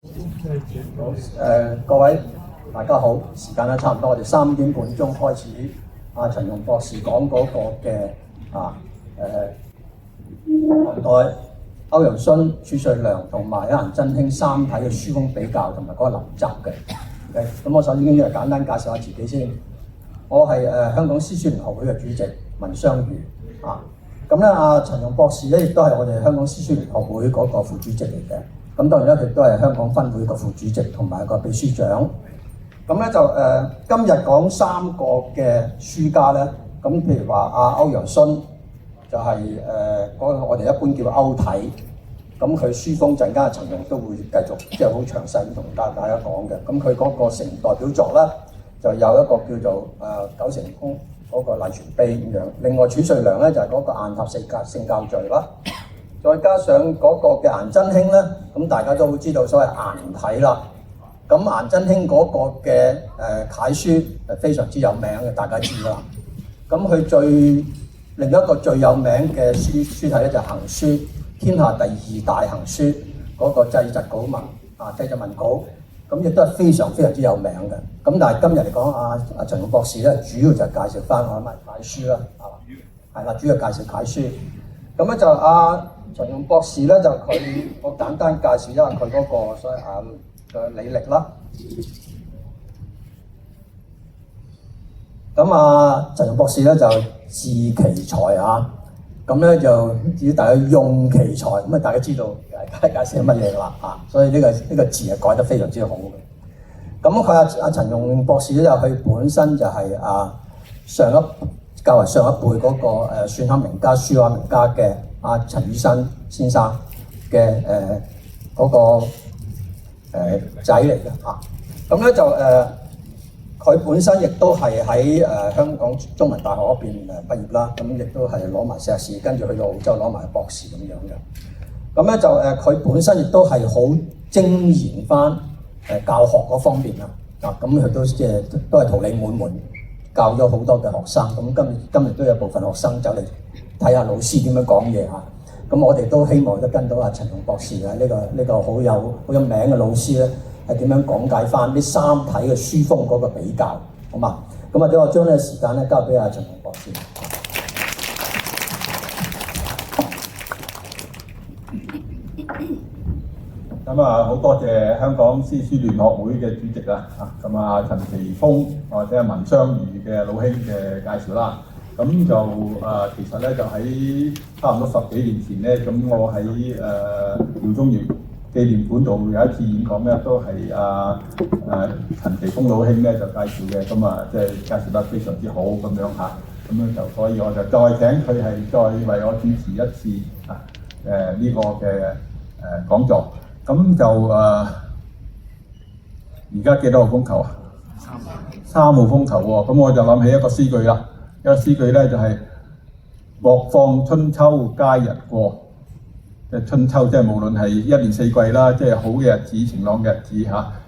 好，各位大家好，時間咧差唔多，我哋3點半鐘開始。陳容博士講嗰個嘅唐代歐陽詢、褚遂良同埋顏真卿三體嘅書風比較，同埋嗰個臨習嘅。咁我首先簡單介紹下自己先。我係香港詩書聯學會嘅主席文雙瑜咁咧，陳容博士咧亦都係我哋香港詩書聯學會嗰個副主席嚟嘅。咁當然咧，佢都係香港分會個副主席同埋個秘書長。咁咧就今日講3個嘅書家咧，咁譬如話歐陽詢就係嗰個我哋一般叫歐體。咁佢書風陣間陳容都會繼續即係好詳細同大家講嘅。咁佢嗰個成代表作咧，就有一個叫做九成宮嗰個麗泉碑咁樣。另外褚遂良咧就係嗰個雁塔聖教序啦。再加上嗰個嘅顏真卿咧，咁大家都會知道所謂顏體啦。咁顏真卿嗰個嘅楷書係非常之有名嘅，大家知啦。咁佢另一個最有名嘅書體咧就係行書，天下第2大行書嗰個祭侄稿文祭侄文稿，咁亦都係非常之有名嘅。咁但係今日嚟講，陳容博士咧主要就係介紹翻我咪楷書啦，係啦，主要介紹楷書。咁咧就陳容博士咧就我簡單介紹一下佢嗰個所謂嘅履歷啦。咁陳容博士咧就治其才咁咧就至於大家用其才，咁大家知道介紹乜嘢啦所以呢個字係改得非常之好嘅。咁佢陳容博士咧就佢本身就係較為上一輩嗰個篆刻名家、書畫名家嘅陳宇新先生嘅嗰個仔嚟嘅咁咧就佢本身亦都係喺香港中文大學嗰邊畢業啦，咁亦都係攞埋碩士，跟住去到澳洲攞埋博士咁樣嘅。咁咧就佢本身亦都係好精研翻教學嗰方面咁佢都即係都係桃李滿門，教咗好多嘅學生。咁今日都有部分學生走嚟睇下老師點樣講嘢咁我哋都希望都跟到陳容博士呢個好有名嘅老師咧，係點樣講解翻呢三體嘅書風嗰個比較，好嘛？咁俾我將呢個時間咧交俾陳容博士。咁好多謝香港詩書聯學會嘅主席陳其鋒或者文雙瑜嘅老兄嘅介紹啦。咁就其實咧就喺差唔多10幾年前咧，咁我喺饒宗頤紀念館度有一次演講咧，都係陳其鋒老兄咧就介紹嘅，咁即係介紹得非常之好咁樣咁樣就所以我就再請佢係再為我主持一次呢個嘅講座。咁就而家幾多號風球3號風球喎，咁我就諗起一個詩句啦。一個詩句咧就係莫放春秋皆日過，即係春秋即係無論係1年4季啦，即係好嘅日子、晴朗嘅日子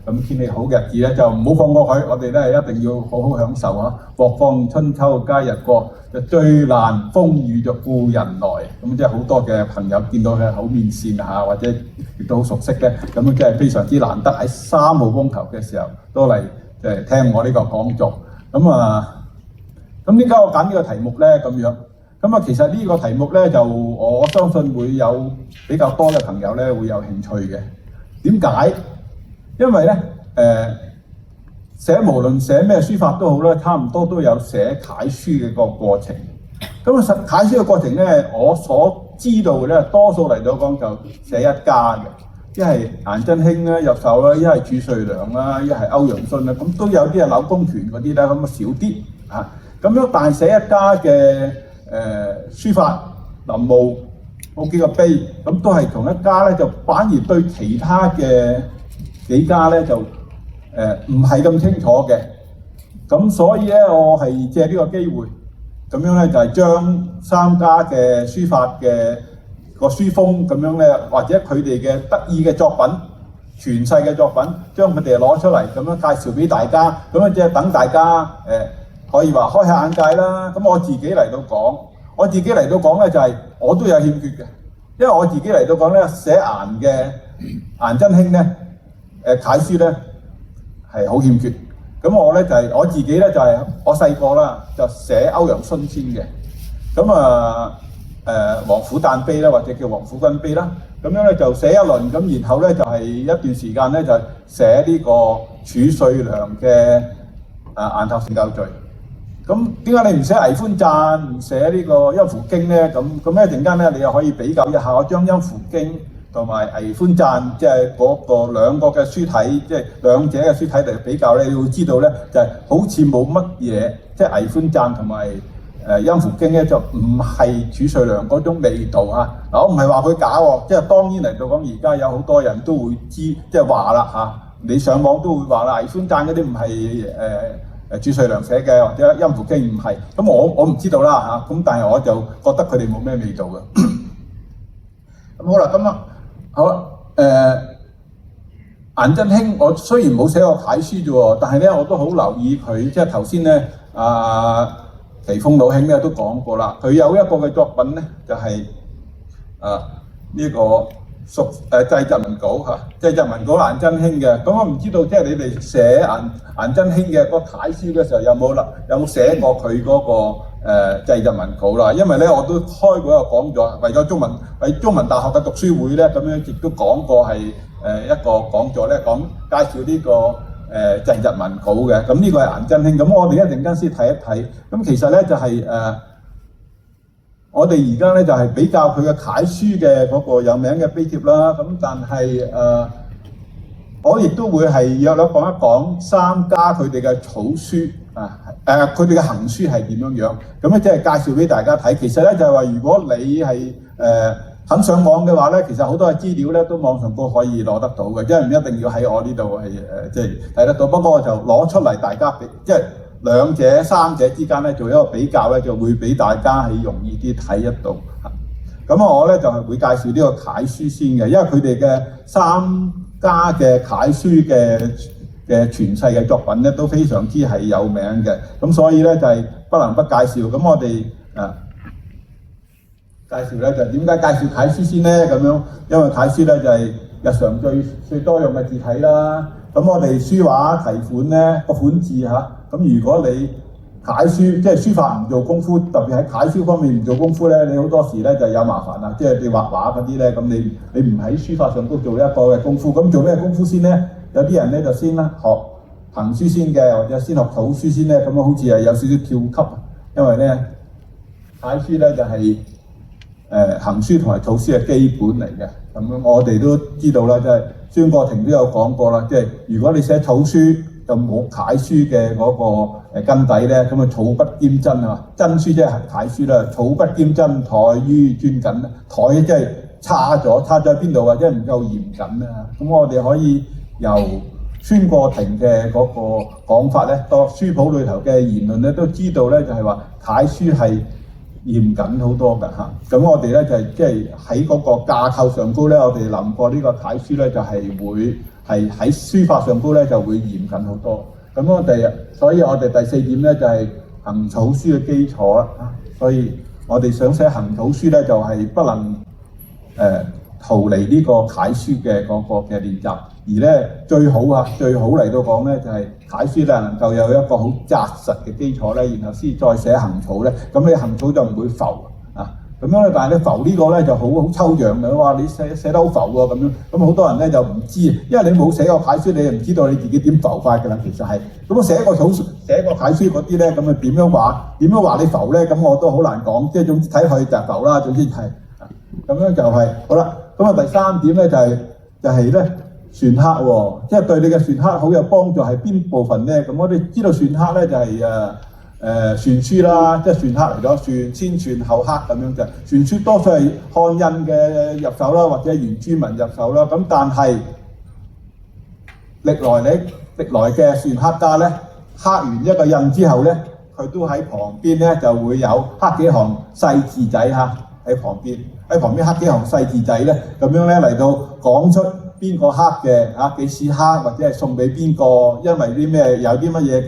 咁天氣好嘅日子咧就唔好放過佢，我哋咧一定要好好享受莫放春秋皆日過，就最難風雨就故人來。咁即係好多嘅朋友見到佢口面善或者亦都好熟悉咧，咁即係非常之難得喺3號風球嘅時候都嚟聽我呢個講座。咁點解我揀呢個題目咧？咁樣咁其實呢個題目咧就我相信會有比較多嘅朋友咧會有興趣嘅。點解？因為咧無論寫咩書法都好啦，差唔多都有寫楷書嘅個過程。咁楷書嘅過程咧，我所知道嘅咧，多數嚟到講就寫一家嘅，一係顏真卿咧入手啦，一係褚遂良啦，一係歐陽詢啦，咁都有啲係柳公權嗰啲咧，咁少啲咁樣，但係寫一家嘅書法臨摹好幾個碑，咁都係同一家咧，就反而對其他嘅幾家咧就唔係咁清楚嘅。咁所以咧，我係借呢個機會，咁樣咧就係將3家嘅書法嘅個書風咁樣咧，或者佢哋嘅得意嘅作品、傳世嘅作品，將佢哋攞出嚟咁樣介紹俾大家，咁樣即係等大家可以話開下眼界啦。咁我自己嚟到講咧就係我都有欠缺嘅，因為我自己嚟到講咧寫顏真卿咧楷書咧係好欠缺。咁我咧就係、我自己咧就係、我細個啦就寫歐陽詢先嘅。咁王府誕碑啦，或者叫王府君碑啦，咁樣咧就寫一輪，咁然後咧就係、一段時間咧就寫呢個褚遂良嘅雁塔聖教序。咁點解你唔寫危歡讚，唔寫呢個陰符經咧？咁一陣間咧，你又可以比較一下，我將陰符經同埋危歡讚，即係嗰個兩個嘅書體，即係兩者嘅書體嚟比較咧，你會知道咧，就係好似冇乜嘢，即係危歡讚同埋陰符經咧，就唔係褚遂良嗰種味道啊！嗱，我唔係話佢假喎，即係當然嚟到講，而家有好多人都會知，即係話啦嚇，你上網都會話啦，危歡讚嗰啲唔係褚遂良寫嘅，或者陰符經唔係，咁我唔知道啦嚇，咁但係我就覺得佢哋冇咩味道嘅。咁好啦，咁啊好啦，顏真卿我雖然冇寫過楷書啫喎，但係咧我都好留意佢，即係頭先咧奇峰老兄咧都講過啦，佢有一個嘅作品咧就係呢個祭侄文稿嚇，祭侄文稿顏真卿嘅。咁我唔知道即係你哋寫顏真卿嘅個楷書嘅時候有冇寫過佢嗰個祭侄文稿啦？因為咧我都開過一個講座，為中文大學嘅讀書會咧，咁樣亦都講過係一個講座咧，講介紹呢個祭侄文稿嘅。咁呢個係顏真卿。咁我哋一陣間先睇一睇。咁其實咧就係我哋而家咧就係比較佢嘅楷書嘅嗰個有名嘅碑帖啦。咁但係我亦都會係約略講一講三家佢哋嘅草書佢哋嘅行書係點樣樣。咁咧即係介紹俾大家睇。其實咧就係話，如果你係肯上網嘅話咧，其實好多嘅資料咧都網上都可以攞得到嘅，因為唔一定要喺我呢度係即係睇得到。不過我就攞出嚟大家即係兩者三者之間咧做一個比較咧，就會俾大家係容易啲睇得到嚇。咁我咧就係會介紹呢個楷書先嘅，因為佢哋嘅三家嘅楷書嘅傳世嘅作品咧都非常之係有名嘅，咁所以咧就係不能不介紹。咁我哋介紹咧就點解介紹楷書先咧？咁樣因為楷書咧就係日常最多用嘅字體啦。咁我哋書畫題款咧個款字嚇，咁如果你楷書即係書法唔做功夫，特別喺楷書方面唔做功夫咧，你好多時咧就有麻煩啦。即係你畫畫嗰啲咧，咁你唔喺書法上都做一個嘅功夫，咁做咩功夫先咧？有啲人咧就先啦學行書先嘅，或者先學草書先咧，咁樣好似係有少少跳級，因為咧楷書咧就係行書同埋草書係基本嚟嘅。咁樣我哋都知道啦，即係孫過庭都有講過啦，即係如果你寫草書就冇楷書嘅嗰個根底咧，咁啊草不兼真啊，真書即係楷書啦，草不兼真，怠於專謹，怠即係差咗喺邊度啊？即係唔夠嚴謹啊！咁我哋可以由孫過庭嘅嗰個講法咧，當書譜裏頭嘅言論咧，都知道咧就係話楷書係嚴謹好多㗎嚇。咁我哋咧就係即係喺嗰個架構上高咧，我哋諗過呢個楷書咧就係會係喺書法上高咧就會嚴謹好多。咁所以我哋第四點咧就係行草書嘅基礎啦嚇。所以我哋想寫行草書咧就係不能逃離呢個楷書嘅嗰個嘅練習。而咧最好嚟到講咧就係楷書咧能夠有一個好紮實嘅基礎咧，然後先再寫行草咧，咁你行草就唔會浮啊。咁樣咧，但係你浮呢個咧就好抽象嘅，哇！你寫得好浮喎咁樣，咁好多人咧就唔知，因為你冇寫過楷書，你就唔知道你自己點浮法㗎啦。其實係咁，我寫過楷書嗰啲咧，咁啊點樣話你浮咧？咁我都好難講，即係總之睇佢就浮啦。總之係咁樣就係好啦。咁啊第三點咧就係咧。篆刻喎，即係對你嘅篆刻好有幫助係邊部分咧？咁我哋知道篆刻咧就係篆書啦，即係篆刻嚟咗，篆先篆後刻咁樣嘅。篆書多數係漢印嘅入手啦，或者原住民入手啦。咁但係歷來嘅篆刻家咧，刻完一個印之後咧，佢都喺旁邊咧就會有刻幾行細字仔嚇喺旁邊刻幾行細字仔咧，咁樣咧嚟到講出邊個刻嘅嚇幾時刻，或者係送俾邊個，因為啲咩有啲乜嘢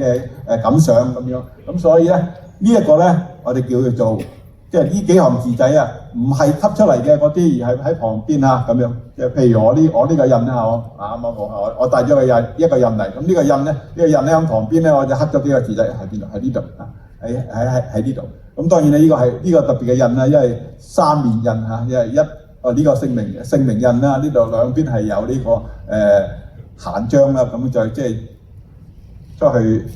嘅感想咁樣。咁所以咧呢一個咧，我哋叫佢做即係呢幾行字仔啊，唔係吸出嚟嘅嗰啲，而係喺旁邊啊咁樣。即係譬如我呢個印啦，啱啱我帶咗一個印嚟，咁呢個印咧喺旁邊咧，我就刻咗幾個字仔喺邊度？喺呢度啊，喺呢度。咁當然咧，呢個特別嘅印啦，因為三面印嚇，因為呢個姓名印啦，呢度兩邊係有呢個閒章啦，咁就即係出去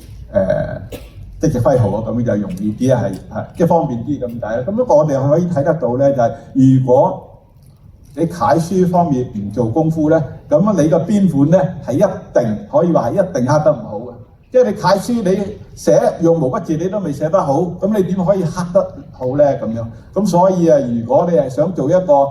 即係揮毫啊，咁就容易啲係即係方便啲咁解啦。咁不過我哋可以睇得到咧，就係如果你楷書方面唔做功夫咧，咁你個邊款咧係一定可以話係一定刻得唔好嘅。即係你楷書你用毛筆字你都未寫得好，咁你點可以刻得好咧咁樣？咁所以如果你係想做一個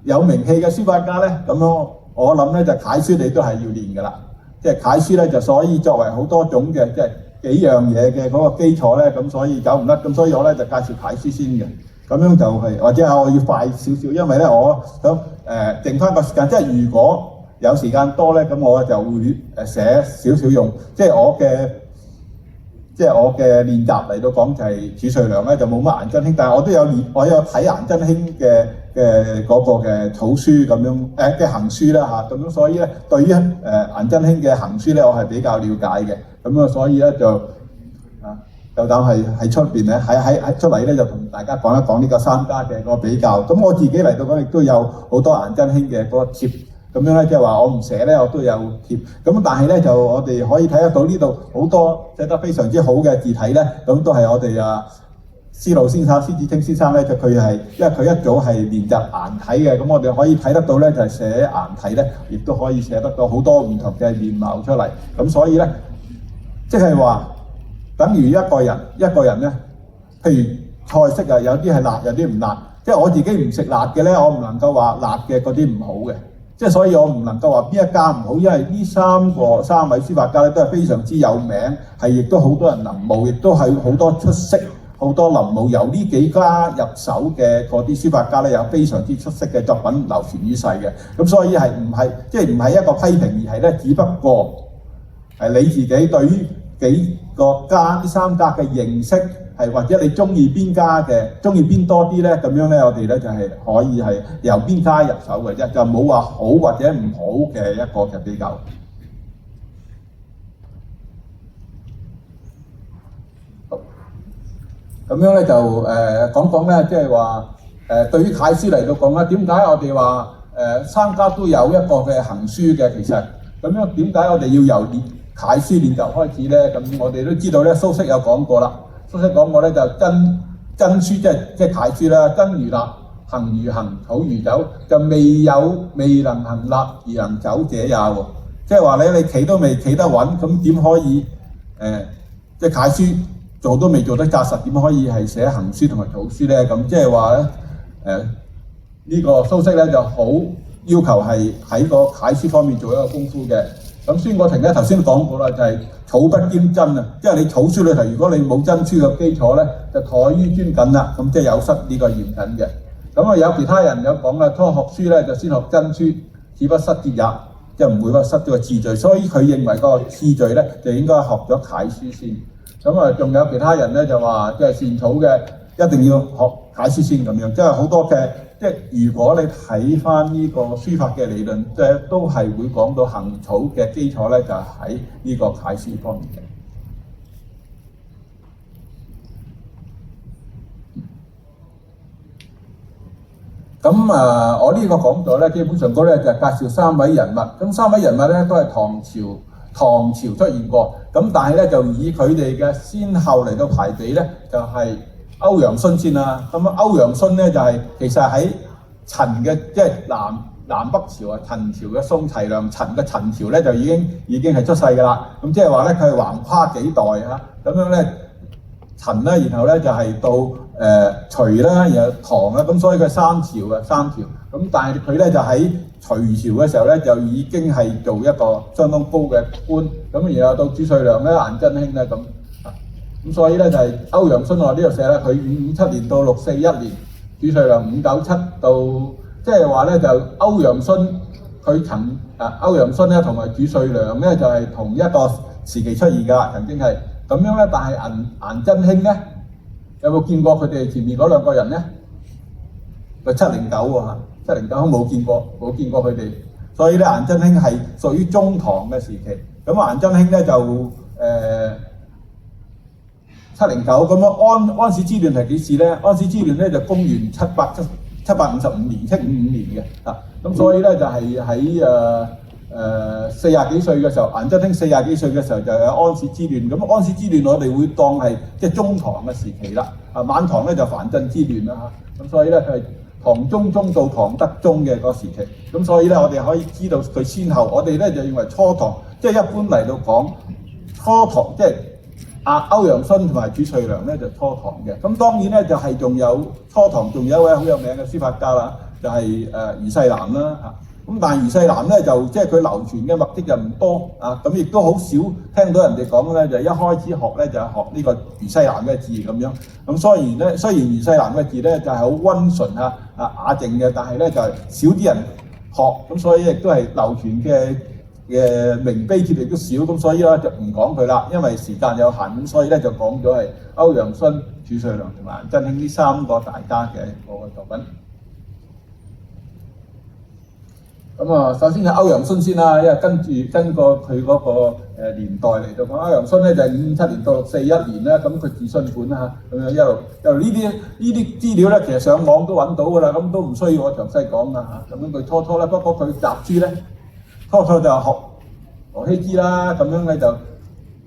有名氣嘅書法家咧，咁樣我諗咧就楷書你都係要練㗎啦。即係楷書咧就所以作為好多種嘅即係幾樣嘢嘅嗰個基礎咧，咁所以走唔甩。咁所以我咧就介紹楷書先嘅。咁樣就係或者我要快少少，因為咧我想剩翻個時間。即係如果有時間多咧，咁我就會寫少少用。即係我嘅練習嚟到講就係褚遂良咧就冇乜顏真卿，但係我有睇顏真卿嘅嗰個嘅草書咁樣嘅行書啦嚇，咁樣所以咧對於顏真卿嘅行書咧我係比較了解嘅，咁啊所以咧就夠膽喺出邊咧喺出嚟咧就同大家講一講呢個三家嘅個比較。咁我自己嚟到講亦都有好多顏真卿嘅嗰個貼。咁樣咧，即係話我唔寫咧，我都有貼。咁但係咧，就我哋可以睇得到呢度好多寫得非常之好嘅字體咧，咁都係我哋司路先生、施子清先生咧，就佢係因為佢一早係練習顏體嘅，咁我哋可以睇得到咧，就係寫顏體咧，亦都可以寫得到好多唔同嘅面貌出嚟。咁所以咧，即係話等於一個人咧，譬如菜式有啲係辣，有啲唔辣。即係我自己唔食辣嘅咧，我唔能夠話辣嘅嗰啲唔好嘅。即係所以我唔能夠話邊一家唔好，因為呢三位書法家咧都係非常之有名，係亦都好多人臨摹，亦都係好多出色、好多臨摹由呢幾家入手嘅嗰啲書法家咧，有非常之出色嘅作品流傳於世嘅。咁所以係唔係一個批評，而係咧只不過係你自己對於幾個家呢三家嘅認識。係或者你中意邊家嘅，中意邊多啲咧？咁樣咧，我哋咧就係可以係由邊家入手嘅啫，就冇話好或者唔好嘅一個嘅比較。咁樣咧就講講咧，即係話對於楷書嚟到講咧，點解我哋話三家都有一個嘅行書嘅？其實咁樣點解我哋要由楷書練習開始咧？咁我哋都知道咧，蘇軾有講過啦。蘇軾講過咧，就真書即係楷書啦，真如蠟，行如行，草如酒，就未能行蠟而能走者也喎。即係話你企都未企得穩，咁點可以即係楷書做都未做得紮實，點可以係寫行書同埋草書咧？咁即係話咧呢個蘇軾咧就好要求係喺個楷書方面做一個功夫嘅。咁孫過庭咧頭先講過啦，就係草不兼真啊！即係你草書裏頭，如果你冇真書嘅基礎咧，就怠於專謹啦，咁即係有失呢個嚴謹嘅。咁有其他人有講啦，初學書咧就先學真書，此不失節也，即係唔會失咗個次序。所以佢認為個次序咧就應該學咗楷書先。咁仲有其他人咧就話，即係善草嘅一定要學楷書先咁樣。即係好多嘅，即係如果你睇翻呢個書法嘅理論，即係都係會講到行草嘅基礎咧，就喺呢個楷書方面嘅。咁我呢個講座咧，基本上嗰咧就係介紹三位人物。咁三位人物咧都係唐朝出現過。咁但係咧就以佢哋嘅先後嚟到排比咧，就係歐陽詢先啦。咁歐陽詢咧就係其實喺陳嘅即係南北朝啊，陳朝嘅宋齊梁陳嘅陳朝咧就已經係出世㗎啦。咁即係話咧佢係橫跨幾代嚇，咁樣咧陳啦，然後咧就係到隋啦，然後唐啦，咁所以佢三朝。咁但係佢咧就喺隋朝嘅時候咧就已經係做一個相當高嘅官。咁然後到褚遂良咧、顏真卿咧咁所以咧就係歐陽詢我呢度寫咧，佢557年到641年，褚遂良597到，即係話咧就歐陽詢咧同埋褚遂良咧就係同一個時期出現㗎，曾經係咁樣咧。但係顏真卿咧有冇見過佢哋前面嗰兩個人咧？個709喎嚇，709冇見過佢哋，所以咧顏真卿係屬於中唐嘅時期。咁顏真卿咧就709咁樣安史之亂係幾時咧？安史之亂咧就公元755年755年嘅啊，咁所以咧就係喺40幾歲嘅時候，顏真卿40幾歲嘅時候就有安史之亂。咁安史之亂我哋會當係即係中唐嘅時期啦。啊，晚唐咧就藩鎮之亂啦嚇。咁所以咧佢係唐中宗到唐德宗嘅嗰個時期。咁所以咧我哋可以知道佢先後。我哋咧就認為初唐，即係一般嚟到講初唐，即係歐陽詢同埋褚遂良咧就初唐嘅。咁當然咧就係仲有初唐仲有一位好有名嘅書法家啦，就係虞世南啦嚇。咁但係虞世南咧就即係佢流傳嘅墨跡就唔多啊，咁亦都好少聽到人哋講咧，就一開始學咧就係學呢個虞世南嘅字咁樣。咁雖然虞世南嘅字咧就係好溫順雅靜嘅，但係咧就係少啲人學，咁所以亦都係流傳嘅名碑帖亦都少，咁所以咧就唔講佢啦，因為時間有限，咁所以咧就講咗係歐陽詢、褚遂良同埋顏真卿呢3個大家嘅嗰個作品。咁啊，首先係歐陽勳先啦，因為跟個佢嗰個年代嚟到講，歐陽勳咧就係557年到641年啦，咁佢自信本啦嚇，咁樣一路呢啲資料咧，其實上網都揾到㗎啦，咁都唔需要我詳細講啦嚇。咁樣佢初咧，不過佢集書咧，初就學羅羲之啦，咁樣咧就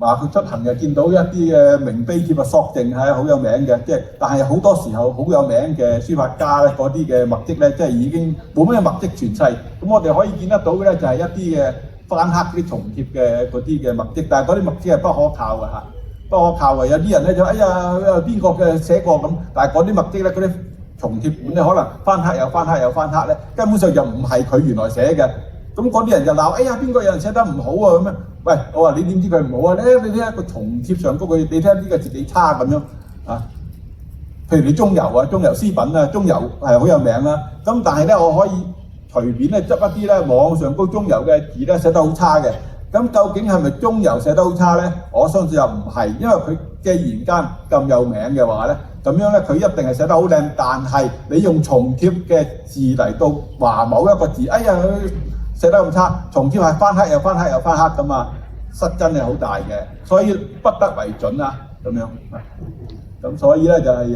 話佢出行就見到一啲嘅名碑帖啊，索淨係好有名嘅，即係但係好多時候好有名嘅書法家咧，嗰啲嘅墨跡咧，即係已經冇咩墨跡傳世。咁我哋可以見得到嘅咧，就係一啲嘅翻刻啲重貼嘅嗰啲嘅墨跡，但係嗰啲墨跡係不可靠嘅嚇，不可靠嘅。有啲人咧就哎呀邊個嘅寫過咁，但係嗰啲墨跡咧，嗰啲重貼本咧，可能翻刻又翻刻又翻刻咧，根本上就唔係佢原來寫嘅。咁嗰啲人就鬧，哎呀邊個有人寫得唔好啊咁樣？喂，我話你點知佢唔好啊？你睇下個重貼上高佢，你睇下呢個字幾差咁樣啊？譬如你中游啊，中游詩品啊，中游係好有名啦。咁但係咧，我可以隨便咧執一啲咧網上高中游嘅字咧寫得好差嘅。咁究竟係咪中游寫得好差咧？我相信又唔係，因為佢既然間咁有名嘅話咧，咁樣咧佢一定係寫得好靚。但係你用重貼嘅字嚟到話某一個字，哎呀佢寫得咁差，重貼係翻刻又翻刻又翻刻咁啊，失真係好大嘅，所以不得為準啊咁樣。咁所以咧就係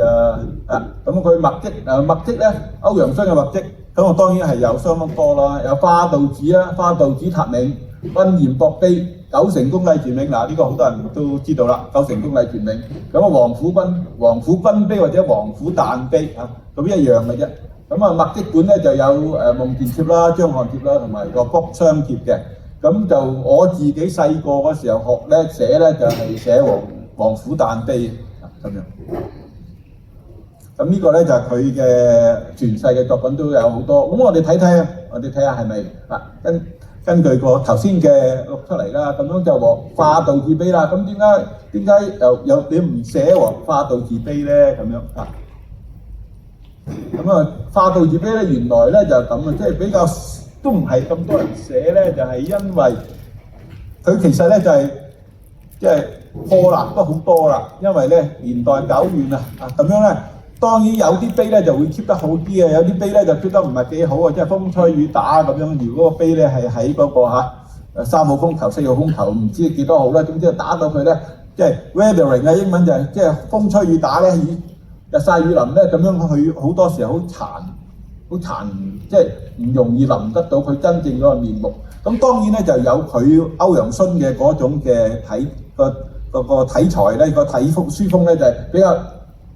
咁佢墨跡咧，歐陽詢嘅墨跡，咁我當然係有相當多啦，有花道子啦，花道子塔銘、溫儱博碑、九成宮禮全銘，嗱呢個好多人都知道啦，九成宮禮全銘。咁啊王府賓碑或者王府誕碑啊，咁一樣嘅啫。咁啊墨跡本咧就有夢殿帖啦、張翰帖啦，同埋個卜商帖嘅。咁就我自己細個嗰時候學咧寫咧就係寫王府誕碑咁樣。咁呢個咧就係佢嘅傳世嘅作品都有好多。咁我哋睇下係咪根據個頭先嘅錄出嚟啦。咁樣就化道字碑啦。咁點解又你唔寫化道字碑咧？咁樣啊？咁啊，化道字碑咧原來咧就咁啊，即係比較都唔係咁多人寫咧，就係因為佢其實咧就係即係破爛都好多啦，因為咧年代久遠啊咁樣咧，當然有啲碑咧就會 keep 得好啲嘅，有啲碑咧就 keep 得唔係幾好啊，即係風吹雨打咁樣。如果個碑咧係喺嗰個3號風球、4號風球唔知幾多號啦，總之打到佢咧，即係 weathering 啊，英文就係即係風吹雨打咧，日曬雨淋咧，咁樣佢好多時候好殘，即係唔容易淋得到佢真正嗰個面目。咁當然咧就有佢歐陽詢嘅嗰種嘅個體裁咧，個體風書風咧就係比較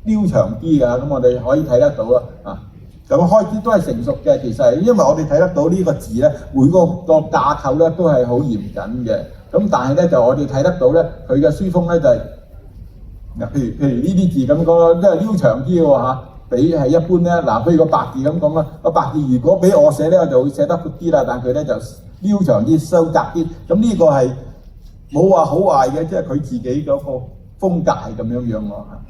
溜長啲㗎。咁我哋可以睇得到啦啊。咁開始都係成熟嘅，其實係因為我哋睇得到呢個字咧，每個架構咧都係好嚴謹嘅。咁但係咧就我哋睇得到咧，佢嘅書風咧就係譬如呢啲字咁講，即係溜長啲喎嚇。比係一般咧，嗱，譬如個白字咁講啦，個白字如果俾我寫咧，我就會寫得闊啲啦，但佢咧就溜長啲、收窄啲。咁呢個係冇話好壞嘅，即係佢自己嗰個風格係咁樣樣喎嚇。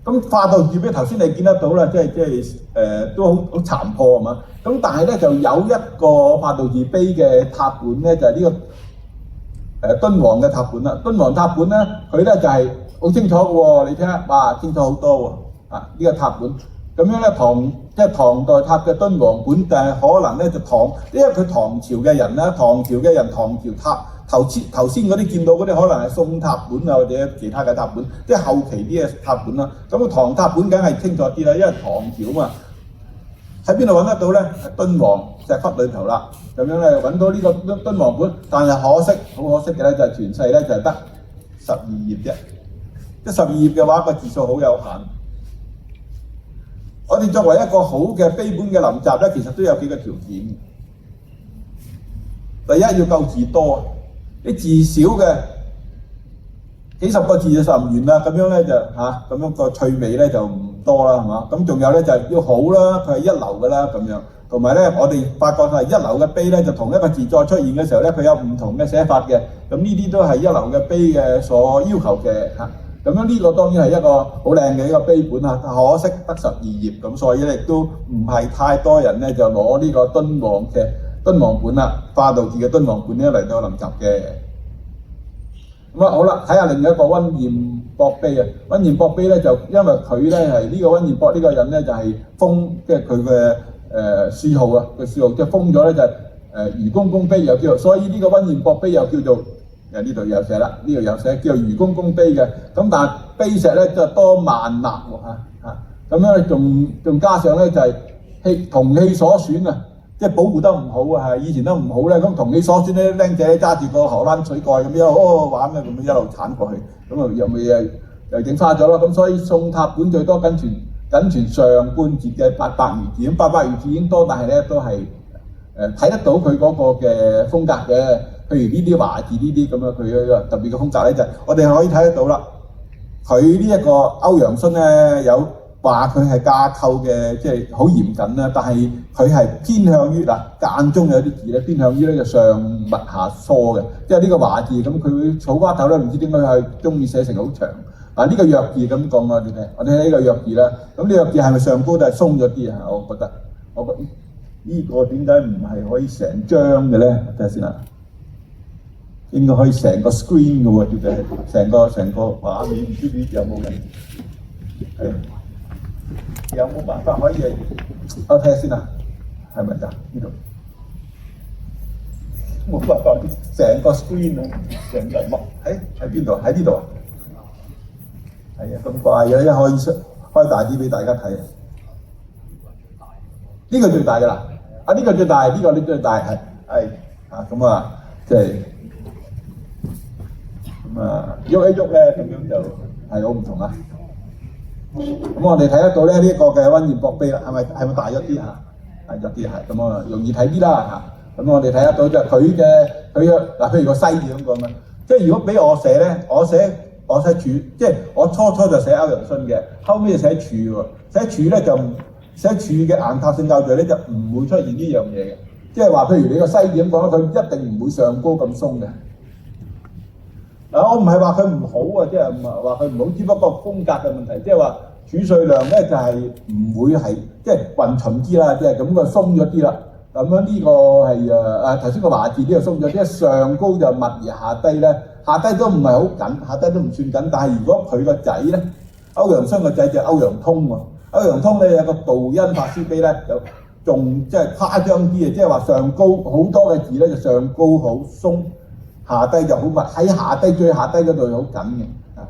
咁化道字碑頭先你見得到啦，即係都好殘破係嘛？咁但係咧就有一個化道字碑嘅拓本咧，就係呢個敦煌嘅拓本啦。敦煌拓本咧，佢咧就係好清楚嘅喎，你睇下，哇，清楚好多喎呢個塔本。咁樣咧即係唐代塔嘅敦煌本，但係可能咧就因為佢唐朝嘅人啦，唐朝塔頭先嗰啲見到嗰啲可能係宋塔本啊，或者其他嘅塔本，即係後期啲嘅塔本啦。咁唐塔本梗係清楚啲啦，因為唐朝嘛。喺邊度揾得到咧？敦煌石窟裏頭啦，咁樣咧揾到呢個敦煌本，但係好可惜嘅咧就係全世咧就係得12頁啫，即係12頁嘅話個字數好有限。我哋作為一個好嘅碑本嘅臨習咧，其實都有幾個條件。第一要夠字多，啲字少嘅幾十個字就受唔完啦，咁樣咧就咁樣個趣味咧就唔多啦，係嘛？咁仲有咧就係要好啦，佢係一流嘅啦，咁樣。同埋咧，我哋發覺係一流嘅碑咧，就同一個字再出現嘅時候咧，佢有唔同嘅寫法嘅。咁呢啲都係一流嘅碑嘅所要求嘅嚇。咁樣呢個當然係一個好靚嘅一個碑本啊，可惜得12頁，咁所以咧亦都唔係太多人咧就攞呢個敦煌本啦，化道字嘅敦煌本咧嚟到臨習嘅。咁好啦，睇下另一個溫儱博碑啊。溫儱博碑咧就因為佢咧係呢個溫儱博呢個人咧就係封，即係佢嘅諡號啊，個諡號即係封咗咧就係愚公公碑又叫做，所以呢個溫儱博碑又叫做。呢度有寫啦，呢度有寫叫做愚公公碑嘅。咁但係碑石咧就多萬納喎咁樣仲加上咧就係銅器所損啊，即係保護得唔好啊，以前都唔好咧。咁銅器所損咧，僆仔揸住個荷蘭水蓋咁樣玩嘅，咁樣一路鏟過去，咁啊又整花咗咯。咁所以宋塔本最多僅存上半截嘅800餘字，咁800餘字已經多，但係咧都係睇得到佢嗰個嘅風格嘅。譬如呢啲華字呢啲咁樣，佢一個特別嘅風格咧就係我哋可以睇得到啦。佢呢一個歐陽詢咧有話佢係架構嘅，即係好嚴謹啦。但係佢係偏向於間中有啲字咧偏向於咧就上密下疏嘅，即係呢個華字咁佢草瓜頭咧唔知點解係中意寫成好長。呢個弱字咁講我哋睇，我哋睇呢個弱字啦。咁呢個弱字係咪上高都係鬆咗啲啊？我覺得呢個點解唔係可以成張嘅咧？睇下先啦。應該可以成個 screen 嘅喎，叫做成個畫面，唔知有冇人有冇辦法可以？我睇下先啊，係咪㗎？呢度冇辦法，成個 screen 啊，成個幕喺邊度？喺呢度啊？係啊，咁怪嘅，一可以開大啲俾大家睇啊！呢個最大㗎啦，呢個最大，呢個最大係咁啊，即係。喐一喐咧，咁樣就係好唔同啦。咁我哋睇得到咧呢一個嘅溫儱博碑啦，係咪大咗啲嚇？大咗啲係咁啊，容易睇啲啦嚇。咁我哋睇得到就係佢嘅譬如個西字咁講啊，即係如果俾我寫咧，我寫柱，即係我初就寫歐陽詢嘅，後尾就寫柱喎。寫柱咧就寫柱嘅硬拓性構造咧就唔會出現呢樣嘢嘅，即係話譬如你個西字咁講，佢一定唔會上高咁鬆嘅。我唔係話佢唔好啊，即係唔係話佢唔好，只不過風格嘅問題，即係話儲稅量咧就係唔會係即係勻循啲啦，即係咁佢鬆咗啲啦。咁樣呢個係頭先個華字呢個鬆咗啲，上高就密而下低咧，下低都唔係好緊，下低都唔算緊。但係如果佢個仔咧，歐陽詢個仔就歐陽通喎，歐陽通咧有個道因法師碑咧就仲即係誇張啲啊，即係話上高好多嘅字咧就上高好鬆。下低就好密，喺下低最下低嗰度好緊嘅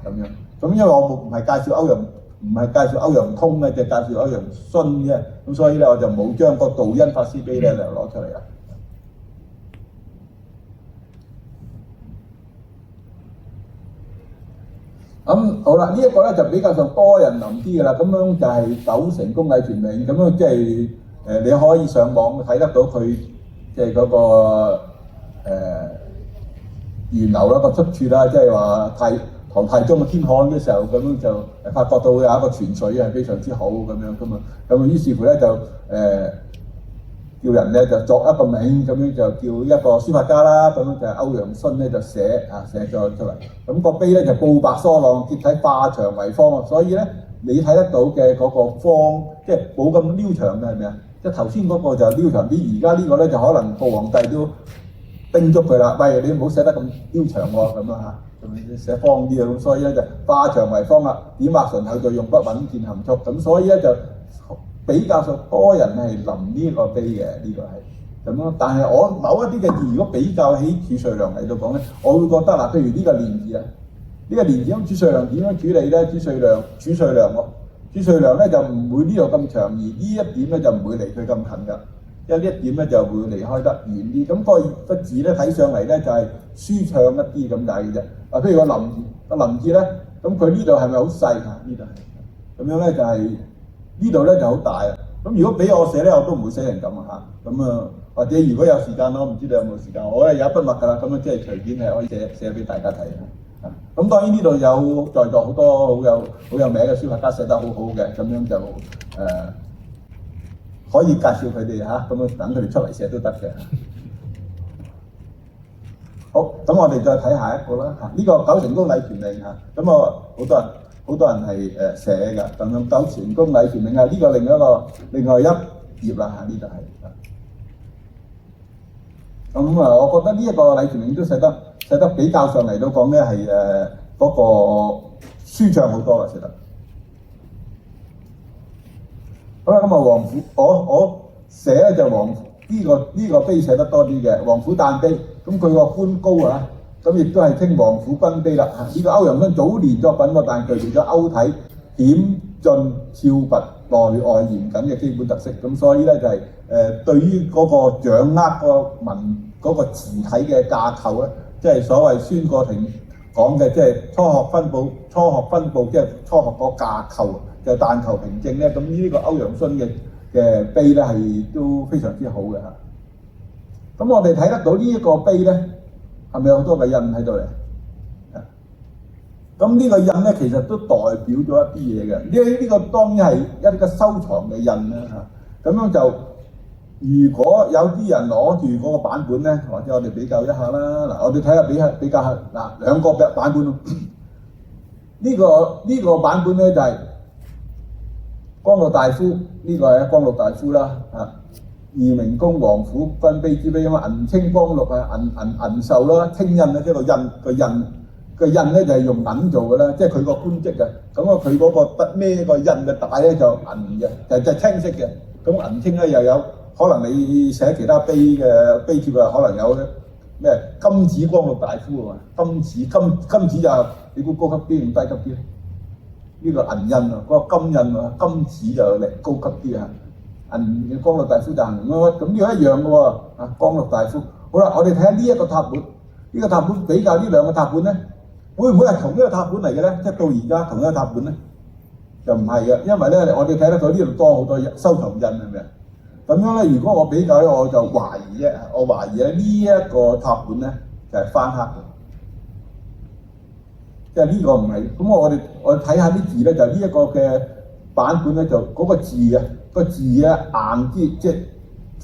咁樣。咁因為我唔係介紹歐陽通咧，就介紹歐陽詢啫。咁所以咧我就冇將個道因法師碑咧就攞出嚟啦。咁好啦，呢一個咧就比較上多人臨啲嘅啦。咁樣就係九成工藝全名，咁樣即係你可以上網睇得到佢即係嗰個源流啦，個出處啦，即係話唐太宗嘅天旱嘅時候，咁樣就發覺到有一個泉水係非常之好咁樣噶嘛，咁啊於是乎咧就叫人咧就作一個名，咁樣就叫一個書法家啦，咁樣就係歐陽詢咧就寫咗出嚟。咁個碑咧就布白疏浪，結體化長為方啊，所以咧你睇得到嘅嗰個方，即係冇咁撩長嘅係咪啊？即係頭先嗰個就撩長啲，而家呢個咧就可能個皇帝都叮囑佢啦，喂，你唔好寫得咁標長喎，咁啊嚇，咁寫方啲啊，咁所以咧就化長為方啦，點畫唇後再用筆穩健含蓄，咁所以咧就比較上多人係臨呢個碑嘅，呢、個係咁咯。但係我某一啲嘅字，如果比較起褚遂良嚟到講咧，我會覺得嗱，譬如呢個連字啊，呢、個連字咁褚遂良點樣處理咧？褚遂良喎，褚遂良咧就唔會呢度咁長，而呢一點咧就唔會離佢咁近㗎。因為呢一點咧就會離開得遠啲，咁個字咧睇上嚟咧就係舒暢一啲咁解嘅啫。譬如個林字咧，咁佢呢度係咪好細啊？呢度係咁樣咧就係、呢度咧就好大啊。咁如果俾我寫咧，我都唔會寫成咁啊嚇。咁啊，或者如果有時間咯，唔知你有冇時間，我咧有一筆墨㗎啦，咁啊即係隨便係可以寫俾大家睇啊。咁當然呢度有在座好多好有名嘅書法家寫得好好嘅，咁樣就可以介紹佢哋嚇，咁啊等佢哋出嚟寫都得嘅。好，咁我哋再睇下一個啦嚇，呢、個九成宮禮傳令嚇，咁啊好多人係寫嘅，咁樣九成宮禮傳令係呢個另外一頁啦嚇，呢度係。咁我覺得呢一個禮傳令都寫得比較上嚟到講咧係嗰個舒暢好多嘅寫得。好啦，咁啊，王府我寫咧就王府呢個碑寫得多啲嘅，王府誕碑，咁佢個官高啊，咁亦都係稱王府君碑啦。呢、個歐陽詢早年作品喎，但係具備咗歐體險峻峭拔內外嚴謹嘅基本特色，咁所以咧就係、對於嗰個掌握個文嗰個字體嘅架構咧，即係所謂孫過庭講嘅，即係初學分佈，即係初學個架構。就但求平正咧，咁呢個歐陽詢嘅碑咧係都非常之好嘅嚇。咁我哋睇得到呢一個碑咧，係咪有好多嘅印喺度嚟？咁呢個印咧其實都代表咗一啲嘢嘅。呢個當然係一個收藏嘅印啦嚇。咁樣就如果有啲人攞住嗰個版本咧，或者我哋比較一下啦。嗱，我哋睇下比較下嗱兩個嘅版本。呢個版本咧就係、光祿大夫，呢、個係光祿大夫啦，義明公王府君碑之碑，因為銀青光祿啊，銀綬啦，青印咧，即係個印咧就係用銀做嘅啦，即係佢個官職嘅。咁啊，佢嗰個孭個印嘅帶咧就銀嘅，就青色嘅。咁銀青咧又有可能你寫其他碑嘅碑帖啊，可能有咩金紫光祿大夫啊，金紫就你估高級啲定低級啲？呢個銀印啊，嗰個金印啊，金紫就力高級啲啊，銀光祿大夫就行咁呢個一樣嘅喎，啊光祿大夫。好啦，我哋睇下呢一個塔本，呢個塔本比較呢兩個塔本咧，會唔會係同一個塔本嚟嘅咧？即係到而家同一個塔本咧，就唔係嘅，因為咧我哋睇得到呢度多好多收藏印係咪啊？咁樣咧，如果我比較咧，我就懷疑啫，我懷疑咧呢一個塔本咧就係翻黑嘅。即係呢個唔係，咁我睇下啲字咧，就呢一個嘅版本咧，就嗰個字啊，硬啲，即係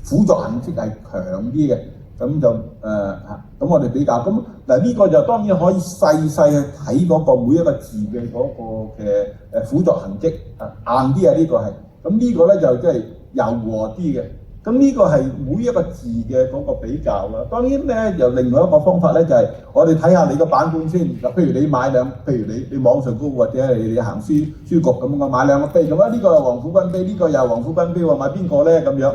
輔助痕跡係強啲嘅，咁就咁我哋比較，咁嗱呢個就當然可以細細去睇嗰個每一個字嘅嗰個嘅輔助痕跡硬啲啊，呢個係，咁呢個咧就即係柔和啲嘅。咁呢個係每一個字嘅嗰個比較啦。當然咧，又另外一個方法咧，就係、是、我哋睇下你個版本先。嗱，譬如你買譬如你網上高或者你行書局咁，我買兩個碑咁啊，呢個係王府君碑，呢個又係王府君碑喎，買邊個咧咁樣？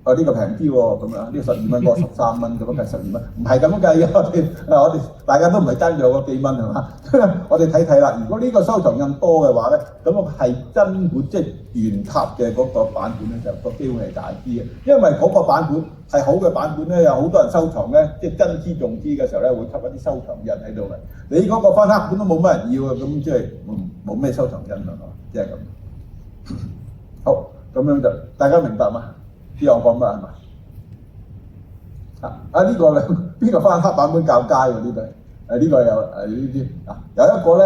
呢個平啲喎，咁樣呢個12蚊，嗰個13蚊，咁樣計12蚊，唔係咁樣計嘅。我哋大家都唔係爭住嗰幾蚊係嘛？我哋睇啦，如果呢個收藏印多嘅話咧，咁啊係真本即係原塔嘅嗰個版本咧，就個機會係大啲嘅。因為嗰個版本係好嘅版本咧，有好多人收藏咧，即係珍之重之嘅時候咧，會吸一啲收藏印喺度嘅。你嗰個翻黑本都冇乜人要啊，咁即係冇咩收藏印啊嘛，即係咁。好，咁樣就大家明白嘛？知我講乜係嘛？呢個咧，邊個翻黑版本較佳喎？呢度呢個有呢啲有一個咧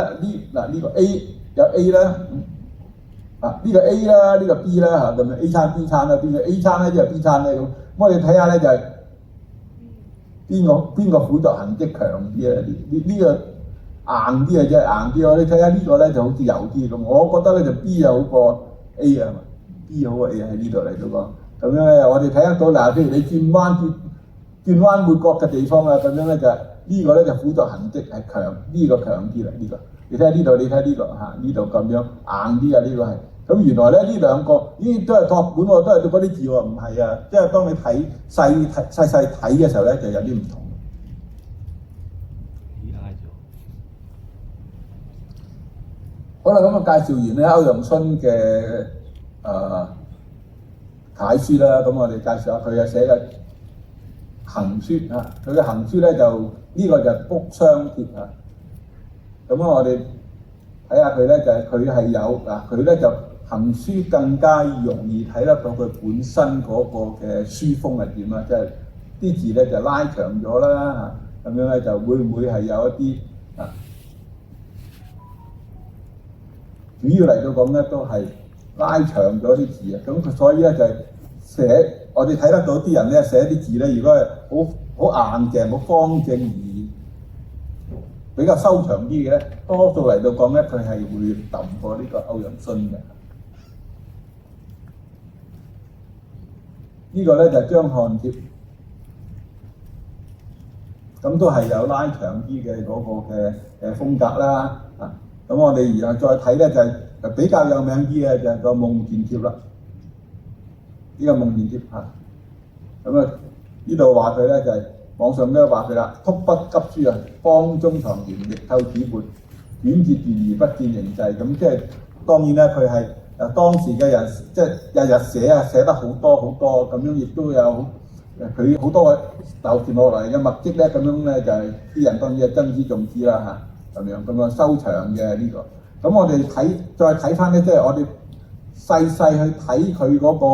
呢個 A 有 A 啦，呢個 A 啦，呢個 B 啦嚇，咁樣 A 餐 B 餐啦，邊個 A 餐咧，即係 B 餐咧咁。我哋睇下咧就係邊個輔助痕跡強啲啊？呢個硬啲啊，即係硬啲。我哋睇下呢個咧就好似柔啲咁。我覺得咧就 B 又好過 A 啊，B 好過 A 喺呢度嚟到講。咁樣咧，我哋睇得到嗱，譬如你轉彎抹角嘅地方啊，咁樣咧就呢個咧就輔助痕跡係強，呢個強啲啦，呢個你睇下呢度，你睇呢度嚇，呢度咁樣硬啲啊，呢個係。咁原來咧呢兩個呢都係拓本喎，都係嗰啲字喎，唔係啊，即係當你睇細睇嘅時候咧，就有啲唔同。好啦，咁啊介紹完咧歐陽詢嘅楷書啦，咁我哋介紹下佢嘅寫嘅行書啊，佢嘅行書咧就呢個就係卜商帖啊。咁啊，我哋睇下佢咧就係佢係有嗱，佢咧就行書更加容易睇得到佢本身嗰個嘅書風係點啊，即係啲字咧就拉長咗啦嚇，咁樣咧就會唔會係有一啲啊？主要嚟到講咧都係拉長咗啲字啊，咁佢所以咧就係寫我哋睇得到啲人咧寫啲字咧，如果係好硬淨、好方正而比較修長啲嘅咧，多數嚟到講咧佢係會揼過呢個歐陽詢嘅。呢個咧就係張翰帖，咁都係有拉長啲嘅嗰個嘅風格啦啊。咁我哋然後再睇咧就係比較有名啲嘅就係個夢田帖啦。呢個夢田帖嚇，咁啊呢度話佢咧就係網上都話佢啦，禿筆急書啊，方中藏言，力透紙背，卷折斷而不見形制。咁即係當然咧，佢係當時嘅人，即係日日寫啊，寫得好多好多咁樣，亦都有佢好多嘅流傳落嚟嘅墨跡咧，咁樣咧就係啲人當然係珍之重之啦嚇，咁樣收藏嘅呢個。咁我哋再睇翻咧，即係我哋細去睇佢嗰個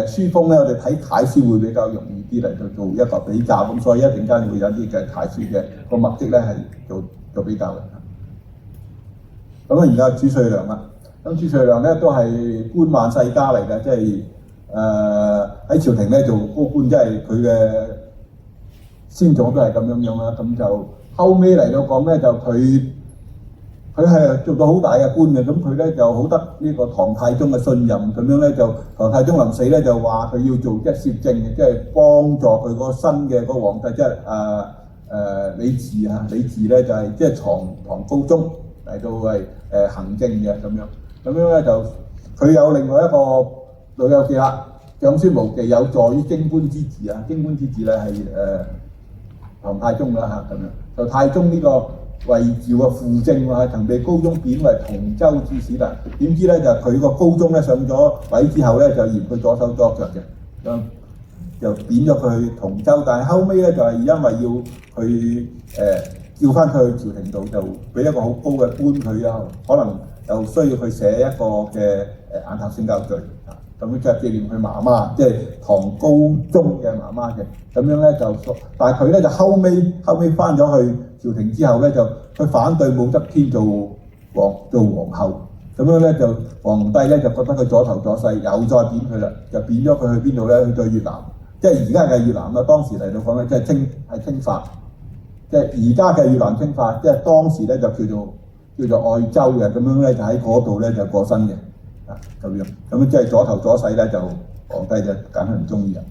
書風咧，我哋睇楷書會比較容易啲嚟到做一個比較。咁所以一陣間會有啲嘅楷書嘅個墨跡咧係做比較嘅。咁啊，而家朱遂良啦。咁朱遂良咧都係官宦世家嚟嘅，即係喺朝廷咧做高官，即係佢嘅先祖都係咁樣啦。咁就後尾嚟到講咧，就佢係做到好大嘅官嘅。咁佢咧就好得呢個唐太宗嘅信任，咁樣咧就唐太宗臨死咧就話佢要做一攝政嘅，即係幫助佢個新嘅個皇帝，即係李治啊。李治咧就係即係唐高宗嚟到係行政嘅咁樣。咁樣咧就佢有另外一個老友記啦，長孫無忌有助於京官之治啊。京官之治咧係唐太宗啦嚇，咁樣就太宗呢個魏趙嘅輔政喎，曾被高宗貶為同州刺史啦。點知咧就佢個高宗咧上咗位之後咧就嫌佢左手左腳嘅，就貶咗佢去同州。但係後尾咧就係因為要去叫翻佢去朝廷度，就俾一個好高嘅官佢啊，可能又需要佢寫一個嘅眼塔聖教序啊，咁樣就紀念佢媽媽，即係唐高宗嘅媽媽嘅。咁樣咧就，但係佢咧就後尾翻咗去朝廷之後咧，就佢反對武則天做皇后。咁樣咧就皇帝咧就覺得佢左頭左勢，又再貶佢啦，就貶咗佢去邊度咧？去咗越南，即係而家嘅越南啦。當時嚟到講咧，即係清法，即係而家嘅越南清法，即係當時咧就叫做愛州嘅。咁樣咧就喺嗰度咧就過身嘅啊，咁樣咁即係左頭左勢咧，就皇帝就梗係唔中意人。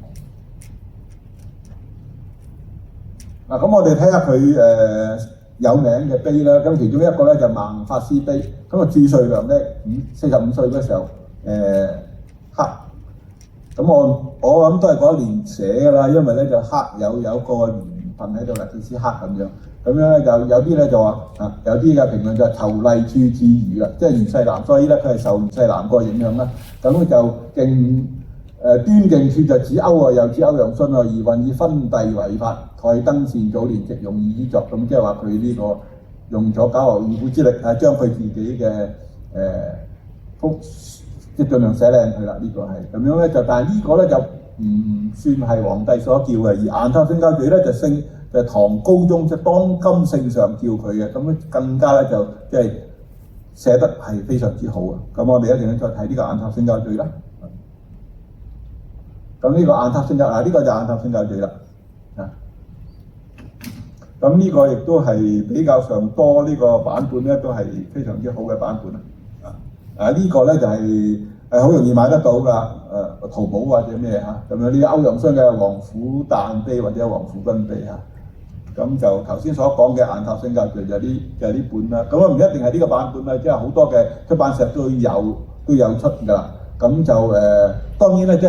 嗱，咁我哋睇下佢有名嘅碑啦。咁其中一個咧就孟法師碑。咁啊，朱遂良咧45歲嗰時候刻。咁我諗都係嗰一年寫㗎啦，因為咧就刻有個年份喺度啦，佢先刻咁樣。咁樣咧就有啲咧就話啊，有啲嘅評論就係投勵處自儒啦，即係袁世南，所以咧佢係受袁世南個影響啦。咁就端敬處就指歐啊，又指歐陽詢啊，而運以分帝為法，蓋登善早年直用以作。咁即係話佢呢個用咗九牛二虎之力啊，將佢自己嘅即係盡量寫靚佢啦。呢個係咁樣咧就，但係呢個咧就唔算係皇帝所叫嘅，而雁塔聖教序咧就唐高宗即係當今聖上叫佢嘅，咁咧更加咧就即係寫得係非常之好啊！咁我哋一定要再睇呢個雁塔聖教序啦。咁呢個雁塔聖教呢個就雁塔聖教序啦。啊，咁呢個亦都係比較上多呢個版本咧，都係非常之好嘅版本啊！呢個咧就係好容易買得到㗎，淘寶或者咩嚇咁樣呢個歐陽詢嘅王府誕碑或者王府軍碑嚇。咁就頭先所講嘅《雁塔聖教序》就係呢本啦。咁啊唔一定係呢個版本啦，即係好多嘅出版社都有出㗎啦。咁就當然咧，即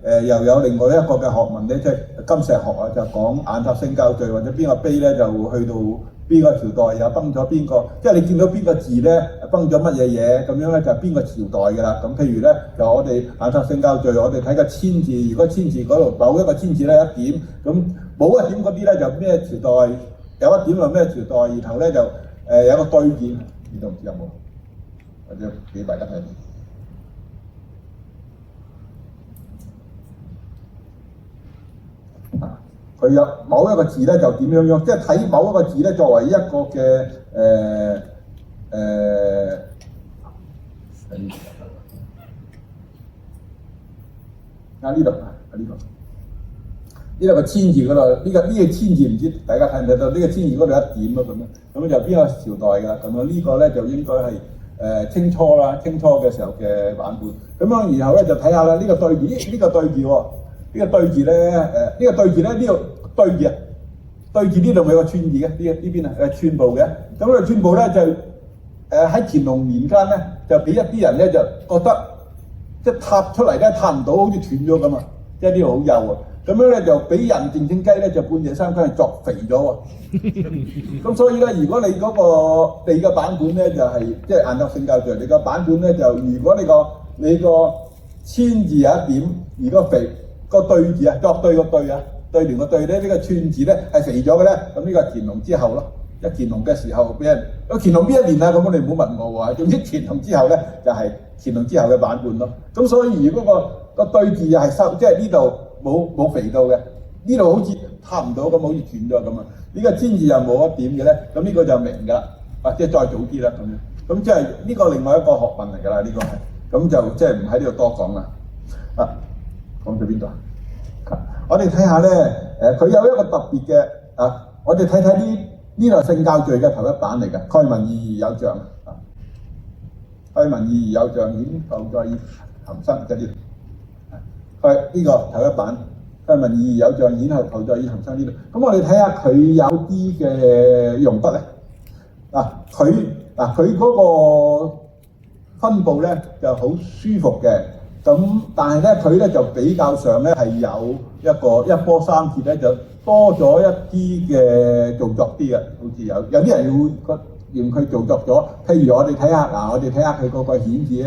係又有另外一個嘅學問咧，即係金石學啊，就講雁塔聖教序或者邊個碑咧，就去到邊個朝代又崩咗邊個，即係你見到邊個字咧崩咗乜嘢嘢咁樣咧，就係邊個朝代㗎啦。咁譬如咧，就我哋雁塔聖教序，我哋睇個千字，如果千字嗰度某一個千字咧一點，咁冇一點嗰啲咧就咩朝代，有一點就咩朝代，然後咧就有個對鍵，呢度唔知有冇，或者俾大家睇。佢有某一個字咧就點樣樣，即係睇某一個字咧作為一個嘅呢度個千字嗰度，呢個千字唔知大家睇唔睇到？呢個千字嗰度一點咯咁就邊個朝代㗎？咁樣呢個咧就應該係清初啦，清初嘅時候嘅版本。咁樣然後咧就睇下啦，呢個對字，呢個對字喎。呢個對字咧，呢個對字咧，呢個對字啊，對字呢度咪有個串字嘅，呢邊啊，串部嘅。咁呢個串部咧就喺乾隆年間咧，就俾一啲人咧就覺得即係塌出嚟咧，塌唔到，好似斷咗咁啊！即係呢度好幼啊。咁樣咧就俾人靜靜雞咧就半夜三更係作肥咗喎。咁所以咧，如果你你嘅版本咧就係即係雁塔聖教序，你個版本咧就如果你個千字有一點，如果肥個對字啊，作對個對啊，對聯個對咧，呢個串字咧係肥咗嘅咧，咁呢個係乾隆之後咯。一乾隆嘅時候俾人，乾隆邊一年啊？咁你唔好問我喎。總之乾隆之後咧就係乾隆之後嘅版本咯。咁所以如果個對字又係收，即係呢度冇肥到嘅，呢度好似塌唔到咁，好似斷咗咁啊。呢個千字又冇一點嘅咧，咁呢個就明㗎啦，或者再早啲啦咁樣。咁即係呢個另外一個學問嚟㗎啦，呢個係。咁就即係唔喺呢度多講啦。啊，講到邊度啊？我哋睇下咧，佢有一個特別嘅啊，我哋睇呢度聖教序嘅頭一版嚟嘅，蓋文意義有象啊，蓋文意義有象，顯後在含生即係呢度。呢個頭一版，蓋文意義有象，顯後在含生呢度。咁我哋睇下佢有啲嘅用筆咧，佢嗰個分佈咧就好舒服嘅。咁但係咧，佢咧就比較上咧係有一波三折咧，就多咗一啲嘅造作啲嘅，好似有啲人會用佢造作咗。譬如我哋睇下我哋睇下佢嗰個顯字咧，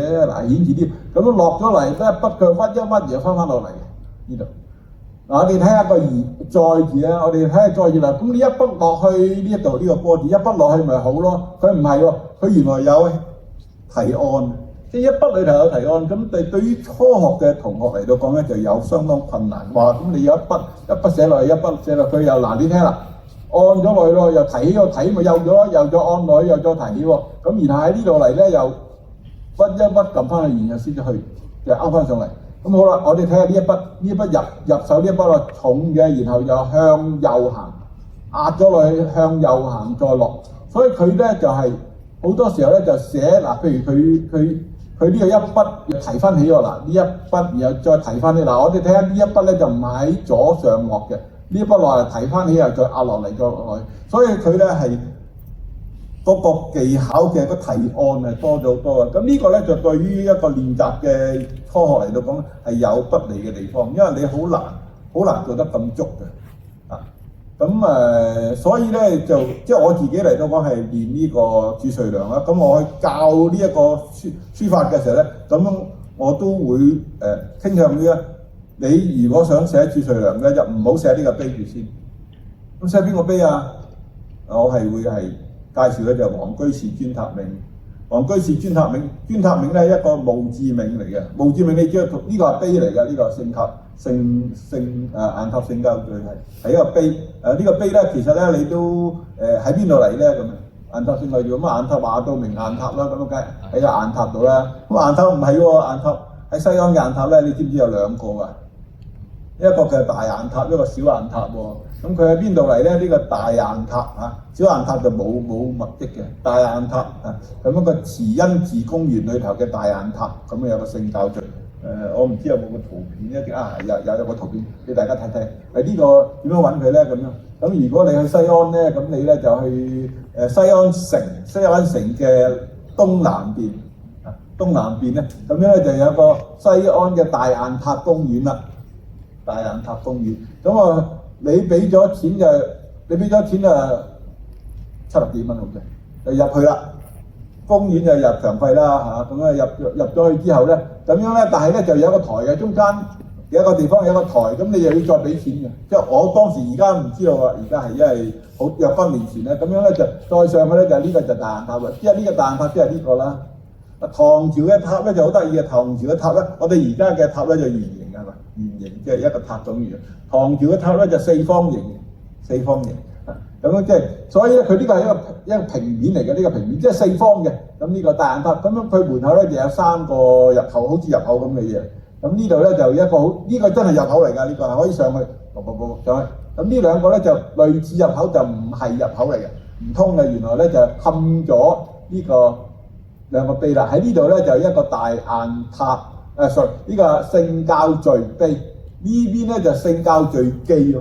顯字啲咁樣落咗嚟，一筆佢屈一屈然後翻落嚟呢度。我哋睇下個再字啊，我哋睇下再字啦。咁你一筆落去呢一度呢個波字，一筆落去咪好咯？佢唔係喎，佢原來有提案。即係一筆裏頭有提案，咁對於初學嘅同學嚟到講咧，就有相當困難。話咁你有一筆寫落去，一筆寫落去又嗱，你聽啦，按咗落去咯，又提個提咪幼咗咯，又再按落去又再提喎。咁然後喺呢度嚟咧，又屈一屈撳翻去，然後先至去就勾翻上嚟。咁好啦，我哋睇下呢一筆入手呢一筆咯，重嘅，然後又向右行，壓咗落去向右行再落。所以佢咧就係好多時候咧就寫嗱，譬如佢呢個一筆又提翻起喎，嗱呢一筆然後再提翻起，嗱我哋睇下呢一筆咧就唔係喺左上落嘅，呢一筆落嚟提翻起又再壓落嚟再落去，所以佢咧係嗰個技巧嘅個提案係多咗好多嘅。咁呢個咧就對於一個練習嘅初學嚟到講係有不利嘅地方，因為你好難做得咁足嘅。所以咧就即係我自己嚟到講係練呢個註述量啦。咁我去教呢一個書法嘅時候咧，咁我都會傾向於咧，你如果想寫註述量咧，就唔好寫呢個碑住先。咁寫邊個碑啊？我係會係介紹咧就王居士尊塔銘。王居士尊塔銘咧一個墓誌銘嚟嘅，墓誌銘你知道呢個係碑嚟嘅，呢個雁塔聖教序係一個碑。呢個碑咧其實咧你都喺邊度嚟咧咁啊？雁塔聖教序咁雁塔話到明雁塔啦，咁梗係喺個雁塔度啦。咁雁塔唔係喎，雁塔喺西安嘅雁塔咧，你知唔知有兩個㗎？一個嘅大雁塔，一個小雁塔喎。咁佢喺邊度嚟咧？呢個大雁塔啊，小雁塔就冇墨跡嘅。大雁塔啊，咁一個慈恩寺公園裏頭嘅大雁塔，咁有個聖教序。我唔知有冇個圖片咧？有個圖片俾大家睇睇。呢個點樣揾佢咧？咁樣咁如果你去西安咧，咁你咧就去西安城嘅東南邊東南邊咧，咁樣咧就有個西安嘅大雁塔公園啦。大雁塔公園咁啊，你俾咗錢就70幾蚊好似，就入去啦。公園就入場費啦嚇，咁啊入咗去之後咧，咁樣咧，但係咧就有一個台嘅，中間有一個地方有一個台，咁你又要再俾錢嘅。即係我當時而家唔知道啊，而家係因為好若干年前咧，咁樣咧就再上去咧就呢個就大雁塔啦。即係呢個大雁塔即係呢個啦。唐朝嘅塔咧就好得意嘅，唐朝嘅塔咧，我哋而家嘅塔咧就圓形嘅係嘛，圓形即係一個塔咁樣。唐朝嘅塔咧就四方形。咁樣即係，所以咧佢呢個係一個平面嚟嘅，呢個平面即係四方嘅。咁呢個大雁塔，咁樣佢門口咧就有3個入口，好似入口咁嘅嘢。咁呢度咧就一個好，呢個真係入口嚟㗎，呢個係可以上去，上去。咁呢兩個咧就類似入口，就唔係入口嚟嘅，唔通嘅。原來咧就冚咗呢個兩個碑啦。喺呢度咧就一個大雁塔，呢個聖教序碑，呢邊咧就聖教序記喎。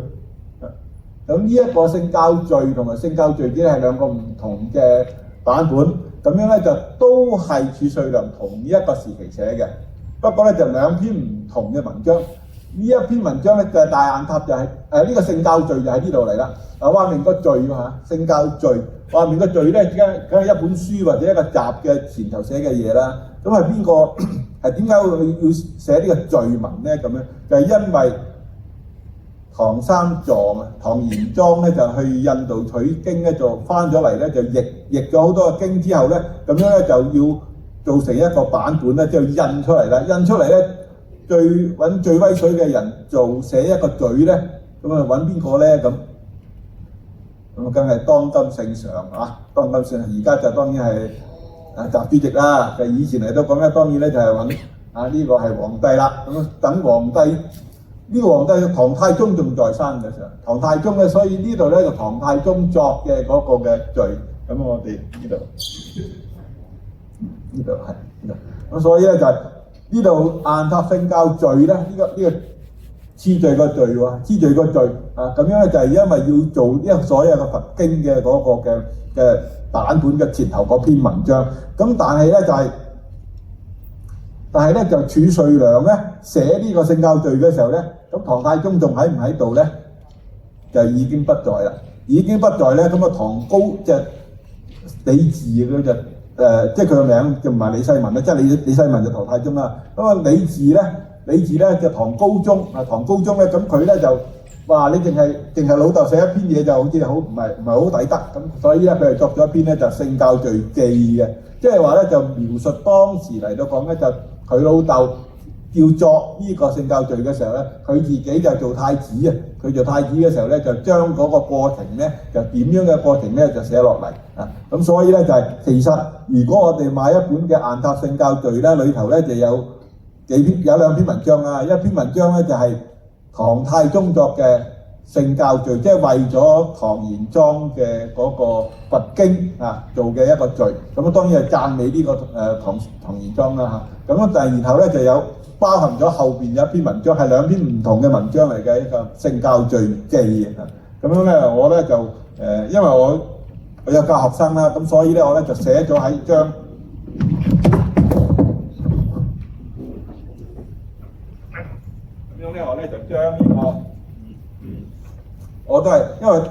咁呢一個聖教序同埋聖教序記係兩個唔同嘅版本，咁樣咧就都係褚遂良同一個時期寫嘅，不過咧就兩篇唔同嘅文章。呢一篇文章咧就係大雁塔，就係呢個聖教序就喺呢度嚟啦。話明個序喎，聖教序話明個序咧，梗係一本書或者一個集嘅前頭寫嘅嘢啦。咁係邊個係點解會要寫呢個序文咧？咁樣就係因為唐三藏啊，唐玄奘咧就去印度取經咧，就翻咗嚟咧就譯咗好多個經之後咧，咁樣咧就要做成一個版本咧，就印出嚟啦。印出嚟咧，揾最威水嘅人做寫一個序咧，咁啊揾邊個咧？咁梗係當今聖上啊，當今聖上。而家就當然係習主席啦。就以前嚟都講咧，當然咧就係揾呢個係皇帝啦。咁等皇帝。呢個皇帝唐太宗仲在生嘅時候，唐太宗咧，所以呢度咧就唐太宗作嘅嗰個嘅序。咁我哋呢度係呢度，咁所以咧就係呢度雁塔聖教序咧，呢個次序個序喎，次序個序啊，咁樣咧就係因為要做呢所有嘅佛經嘅嗰個嘅版本嘅前頭嗰篇文章，咁但係咧就褚遂良咧寫呢個聖教序嘅時候咧，咁唐太宗仲喺唔喺度咧？就已經不在啦，已經不在咧。咁啊，唐高即係李治佢就即係佢個名就唔係李世民啦，即係李世民就唐太宗啦。咁啊，李治咧就唐高宗啊，唐高宗咧咁佢咧就話你淨係老豆寫一篇嘢就好似好唔係好抵得咁，所以咧佢係作咗一篇咧就聖教序記嘅，即係話咧就描述當時嚟到講咧就。佢老豆要作呢個聖教序嘅時候咧，佢自己就做太子啊！佢做太子嘅時候咧，就將嗰個過程咧，就點樣嘅過程咧，就寫落嚟啊！咁所以咧就係、其實，如果我哋買一本嘅雁塔聖教序咧，裏頭咧就有兩篇文章啊，一篇文章咧就係唐太宗作嘅聖教序，即係為咗唐玄奘嘅嗰個佛經啊做嘅一個序，咁啊當然係讚美呢個唐玄奘啦嚇。咁但係然後咧就有包含咗後邊有一篇文章，係兩篇唔同嘅文章嚟嘅一個聖教序記啊。咁樣咧我咧就因為我有教學生啦，咁所以咧我咧就寫咗喺張咁樣咧我咧就將呢個。我都係，因為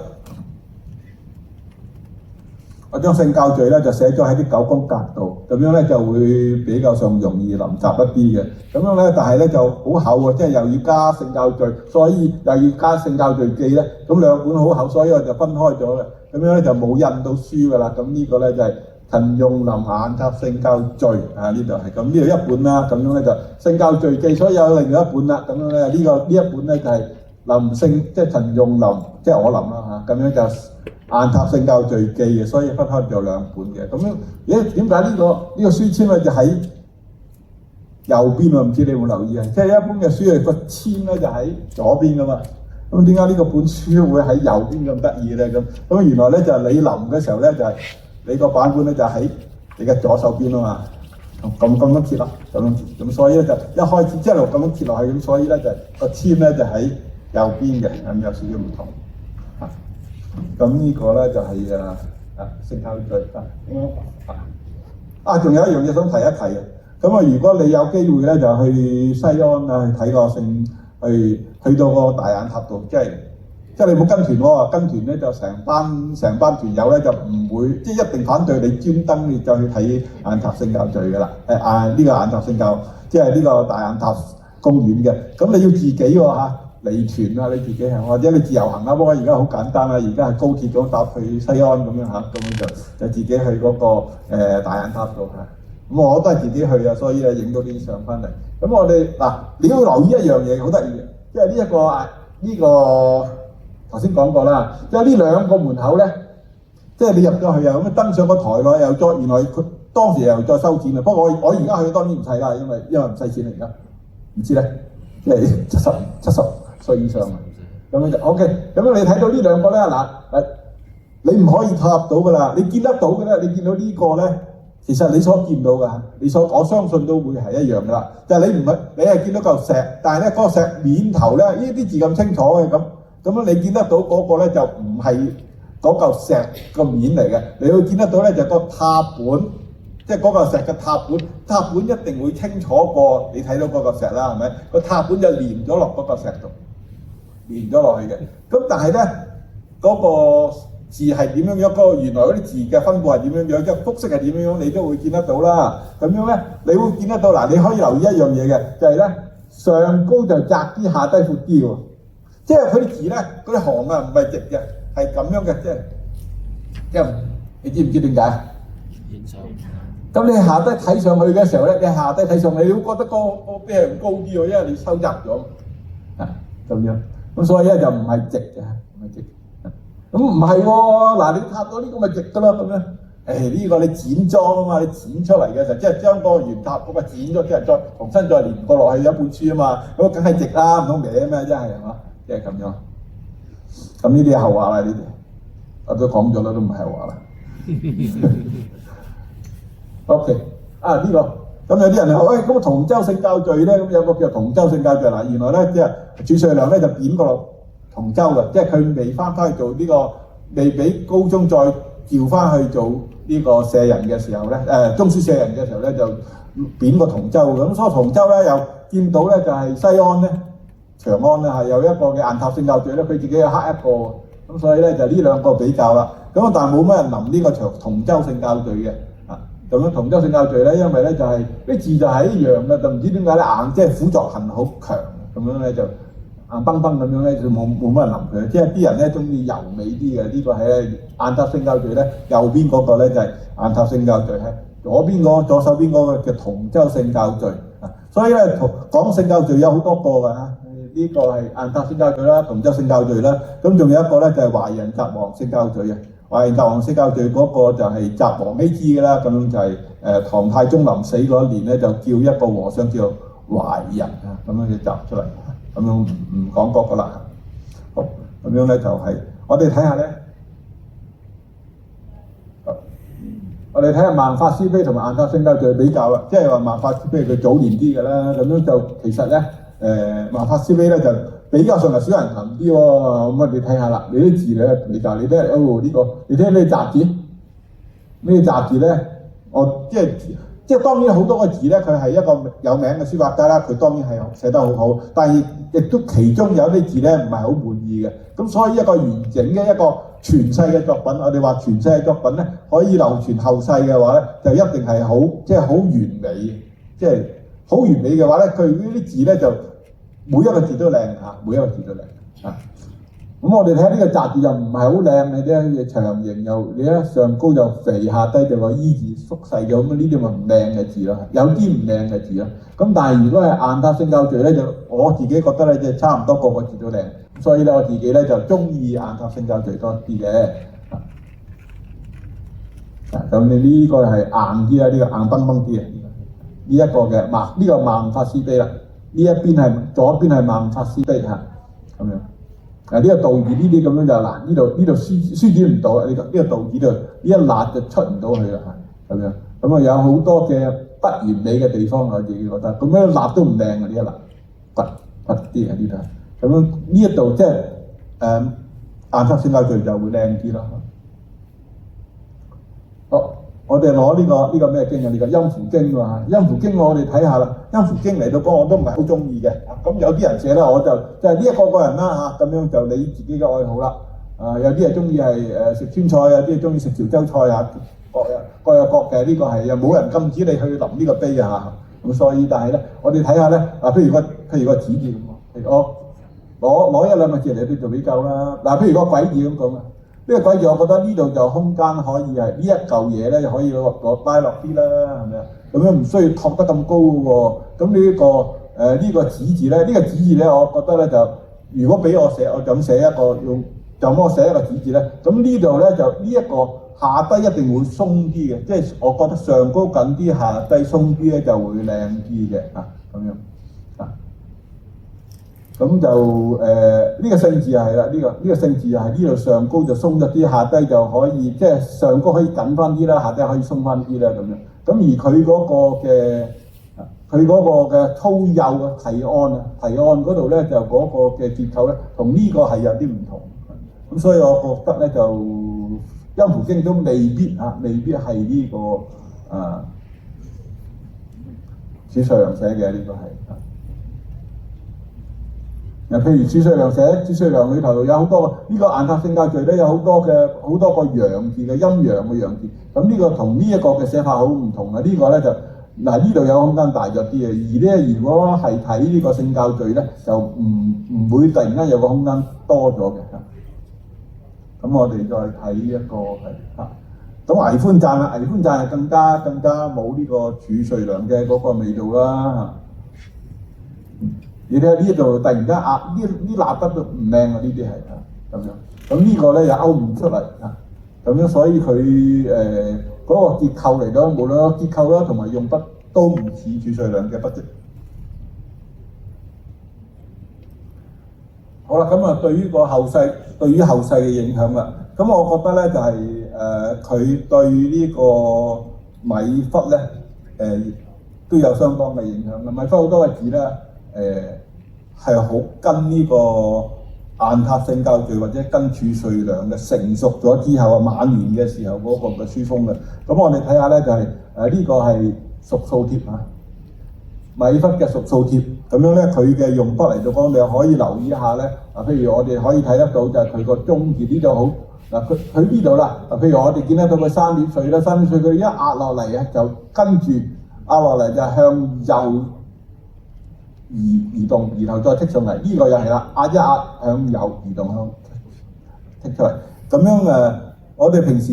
我將聖教序咧就寫咗喺啲9宮格度，咁樣咧就會比較上容易臨習一啲嘅。咁樣咧，但係咧就好厚喎，即係又要加聖教序，所以又要加聖教序記咧。咁兩本好厚，所以我就分開咗嘅。咁樣咧就冇印到書噶啦。咁呢個咧就係陳用林雁塔聖教序啊，呢度係咁，呢度一本啦。咁樣咧就聖教序記，所以有另外一本啦。咁樣咧呢一本咧就係。林聖即係陳用林，即係我林啦嚇，咁樣就雁塔聖教序記嘅，所以分開咗兩本嘅。咁樣點解呢個書籤咧就喺右邊喎？唔知你有冇留意啊？即係一般嘅書係個籤咧就喺左邊噶嘛。咁點解呢個本書會喺右邊咁得意咧？咁原來咧就係你臨嘅時候咧就係你個版本咧就喺你嘅左手邊啊嘛。咁揭啦，咁所以咧就一開始一路咁樣揭落去，咁所以咧就個簽咧就喺右邊嘅，咁有少少唔同。咁呢個咧就係聖教序仲有一樣嘢想提一提嘅。咁如果你有機會咧，就去西安去睇個去到個大雁塔度，即係你冇跟團喎，跟團咧就成班團友咧就唔會，即係一定反對你專登你就去睇雁塔聖教序㗎啦。呢個雁塔聖教，即係呢個大雁塔公園嘅。咁你要自己喎離團你自己或者你自由行啦。不過而家好簡單啦，而家係高鐵咁搭去西安咁樣咁樣就自己去嗰個大雁塔度咁我都係自己去所以影到啲相翻嚟。咁我哋你要留意一樣嘢，好得意嘅，即係呢個頭先講過啦，即係呢兩個門口咧，即係你入咗去咁登上個台咯，又再原來佢當時又再收錢啦。不過我而家去當然唔使啦，因為唔使錢嚟而家，唔知咧，即係70歲以上咁樣就 OK。咁你睇到呢兩個咧你唔可以踏到噶啦，你見得到嘅咧，你見到呢個咧，其實你所見到嘅，我相信都會係一樣噶啦。就係你係見到嚿石，但係咧嗰個石面頭咧，呢啲字咁清楚嘅咁樣你見得到嗰個咧就唔係嗰嚿石個面嚟嘅，你會見得到咧就個塔本，即係嗰嚿石嘅塔本一定會清楚過你睇到嗰個石啦，係咪？個塔本就連咗落嗰個石度，連咗落去嘅。咁但係咧嗰個字係點樣樣？原來嗰啲字嘅分佈係點樣樣？即係複式係點樣樣？你都會見得到啦。咁樣咧，你會見得到你可以留意一樣嘢嘅，就係咧上高就窄啲，下低闊啲喎。即係佢啲字咧，嗰啲行唔係直嘅，係咁樣嘅，即係你知唔知點解？咁你下低睇上去嘅時候咧，你下低睇上去，你會覺得個邊高啲喎，因為你收窄咗咁樣。咁所以咧就唔係直嘅，唔係直。咁唔係喎，你塌咗呢個咪直㗎啦咁樣。呢個你剪裝啊嘛，你剪出嚟嘅時候，即係將嗰個圓塔嗰個剪咗，即係再重新再連過落去有一本書啊嘛，咁梗係直啦，唔通歪咩？真係嘛？即係咁樣。咁呢啲係後話啦，呢啲我都講咗啦，都唔係後話啦。OK，呢個咁有啲人話，咁同州聖教序咧，咁有個叫同州聖教序嗱，原來咧即係褚遂良咧就貶過落同州嘅，即係佢未翻去做呢個，未俾高宗再調翻去做呢個舍人嘅時候咧，中書舍人嘅時候咧就貶過同州嘅，咁所以同州咧又見到咧就係西安咧。長安咧係有一個嘅雁塔聖教序咧，佢自己有刻一個，咁所以咧就呢兩個比較啦。咁但係冇乜人臨呢個同州聖教序嘅，咁樣同州聖教序咧，因為咧就係啲字就係一樣嘅，就唔知點解咧即係輔助痕好強，咁樣咧就硬崩崩咁樣咧就冇乜人臨佢，即係啲人咧中意柔美啲嘅。呢個係雁塔聖教序咧，右邊嗰個咧就係雁塔聖教序，係左手邊嗰個叫同州聖教序。所以咧講聖教序有好多個㗎。呢個係雁塔聖教序啦，同州聖教序啦，咁仲有一個咧就係華人澤王聖教序嘅。華人澤王聖教序嗰個就係澤王羲之嘅啦，咁樣就係唐太宗臨死嗰一年咧，就叫一個和尚叫懷仁咁樣就集出嚟，咁樣唔講嗰個啦。好，咁樣咧就係我哋睇下咧，我哋睇下萬法師碑同埋雁塔聖教序比較啦，即係話萬法師碑佢早年啲嘅啦，咁樣就其實咧。萬法師碑咧就比較上係少人談啲喎，咁你睇下啦，你啲字咧比較，你睇呢個，你睇呢雜字，呢雜字咧，即係當然好多個字咧，佢係一個有名嘅書法家啦，佢當然係寫得好好，但係亦都其中有啲字咧唔係好滿意嘅，咁所以一個完整嘅一個傳世嘅作品，我哋話傳世嘅作品咧可以流傳後世嘅話咧，就一定係好即係好完美，即係好完美嘅話咧，佢呢啲字咧就。每一個字都靚每一個字都靚咁我哋睇下呢個雜字就唔係好靚嘅啫，長形又你睇上高就肥，下低就個衣字縮細咗，咁呢啲咪唔靚嘅字咯，有啲唔靚嘅字咯。咁但係如果係雁塔聖教序咧，就我自己覺得咧，即係差唔多個個字都靚，所以咧我自己咧就中意雁塔聖教序多啲嘅。咁你呢個係硬啲啦，呢個硬崩崩啲嘅，呢一個嘅呢個萬法師碑啦。呢一邊係左邊係萬法師碑咁樣。呢個道字呢啲咁樣就嗱，呢度書展唔到啦，呢個道字度呢一捺就出唔到去啦咁樣。咁有好多嘅不完美嘅地方，我自己覺得咁樣立都唔靚嘅呢一立，凸啲喺呢度。咁樣呢一度即係硬塔聖教序就會靚啲咯。好，我哋攞呢個咩經啊？呢個陰符經喎。陰符經我哋睇下啦。陰符經嚟到講我都唔係好中意嘅。咁有啲人寫咧，我就係呢一個人啦嚇，咁樣就你自己嘅愛好啦。有啲係中意係食川菜，有啲係中意食潮州菜嚇。各有各嘅，呢個係又冇人禁止你去臨呢個碑啊。咁所以但係咧，我哋睇下咧，譬如個子字咁，譬如我攞一兩個字嚟去做比較啦。譬如個鬼字咁講啊，呢個鬼字我覺得呢度就空間可以係呢一嚿嘢咧，就可以攞拉落啲啦，係咪啊？咁樣唔需要托得咁高喎。咁呢個子字咧，呢個子字咧，我覺得咧就如果俾我寫，我就咁寫一個就咁我寫一個子字咧，咁呢度咧就呢一個下低一定會鬆啲嘅，即係我覺得上高緊啲，下低鬆啲咧就會靚啲嘅咁樣咁就呢個聖字係啦，呢個聖字係呢度上高就鬆咗啲，下低就可以即係上高可以緊翻啲啦，下低可以鬆翻啲啦咁樣。咁而佢嗰個嘅粗幼嘅提案嗰度咧就嗰個嘅結構咧同呢個係有啲唔同。咁所以我覺得咧就陰符經都未必係呢個褚遂良寫嘅，呢個係譬如褚遂良寫褚遂良裏頭有好多呢個硬塔聖教序咧有好多個陽字嘅陰陽嘅陽字，咁呢個同呢一個嘅寫法好唔同嘅。呢個咧就呢度有空間大咗啲嘅，而咧如果係睇呢個聖教序咧就唔會突然間有個空間多咗嘅。咁我哋再睇一個係咁倪寬讚啦，倪寬讚係更加冇呢個褚遂良嘅嗰個味道啦。你睇下呢度突然間呢立得都唔靚啊！呢啲係咁樣，咁呢個咧又勾唔出嚟咁樣，所以佢嗰個結構嚟講，無論個結構啦同埋用筆都唔似褚遂良嘅筆跡。好啦，咁對於後世嘅影響啦，咁我覺得咧就係佢對呢個米芾咧都有相當嘅影響。米芾好多嘅字咧係好跟呢個硬塔聖教序或者跟褚遂良嘅成熟咗之後晚年嘅時候嗰個嘅書風嘅。咁我哋睇下咧就係呢個係屬數帖米芾嘅屬數帖，咁樣咧佢嘅用筆嚟到講，你可以留意一下咧。譬如我哋可以睇得到就係佢個中字呢度好佢呢度啦。譬如我哋見得到佢三點水啦，三點水佢一壓落嚟啊，就跟住壓落嚟就向右移動，然後再剔上嚟。呢個又係啦，壓一壓向右移動向剔出嚟。咁樣我哋平時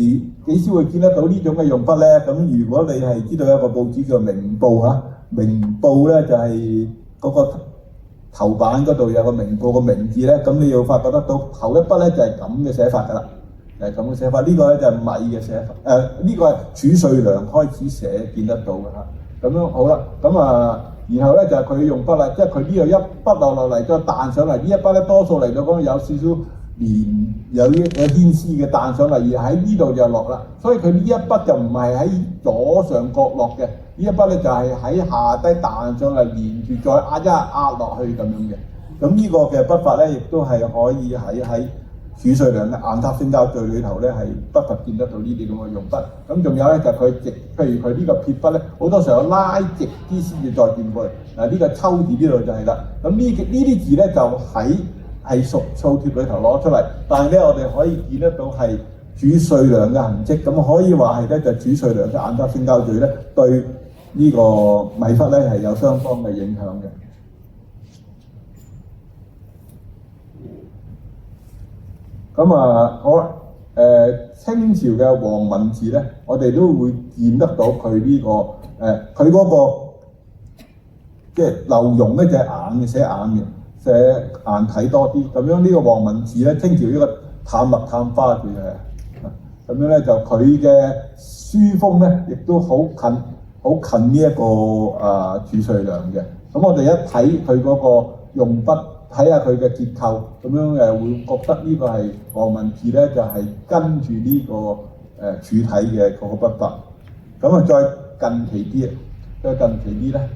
幾時會見得到呢種嘅用筆咧？咁如果你係知道有一個報紙叫《明報》明報咧就係嗰個頭版嗰度有個明報個明字咧，咁你要發覺得到頭一筆咧就係咁嘅寫法㗎啦，就係咁嘅寫法。呢個咧就係米嘅寫法，呢個係褚遂良開始寫見得到㗎。咁樣好啦，然後咧就係佢用筆啦，即係佢呢度一筆落嚟再彈上嚟，呢一筆咧多數嚟到講有少少有牽絲嘅彈上嚟，而喺呢度就落啦。所以佢呢一筆就唔係喺左上角落嘅，呢一筆咧就係喺下低彈上嚟，連住再壓一壓落去咁樣嘅。咁呢個嘅筆法咧，亦都係可以喺褚遂良嘅硬塔聖教序裏頭咧係不乏見得到呢啲咁嘅用筆。咁仲有咧就係佢直，譬如佢呢個撇筆咧，好多時候拉直啲先至再轉過嚟。呢個秋字呢度就係啦。咁呢啲字咧就係屬數帖裏頭攞出嚟，但係咧我哋可以見得到係褚遂良嘅痕跡。咁可以話係咧就褚遂良嘅硬塔聖教序咧對呢個米芾咧係有相當嘅影響嘅。咁好啦，清朝嘅黃文字咧，我哋都會見得到佢呢個佢嗰個即係劉墉咧就係硬嘅，寫硬嘅，寫硬體多啲。咁樣呢個黃文字咧，清朝呢個探墨探花字係咁樣咧，就佢嘅書風咧，亦都好近呢一個褚遂良嘅。咁我哋一睇佢嗰個用筆，睇下佢嘅結構，咁樣會覺得呢個係黃文字咧，就係跟住呢個柱體嘅嗰個筆法。咁再近期啲，再近期啲咧，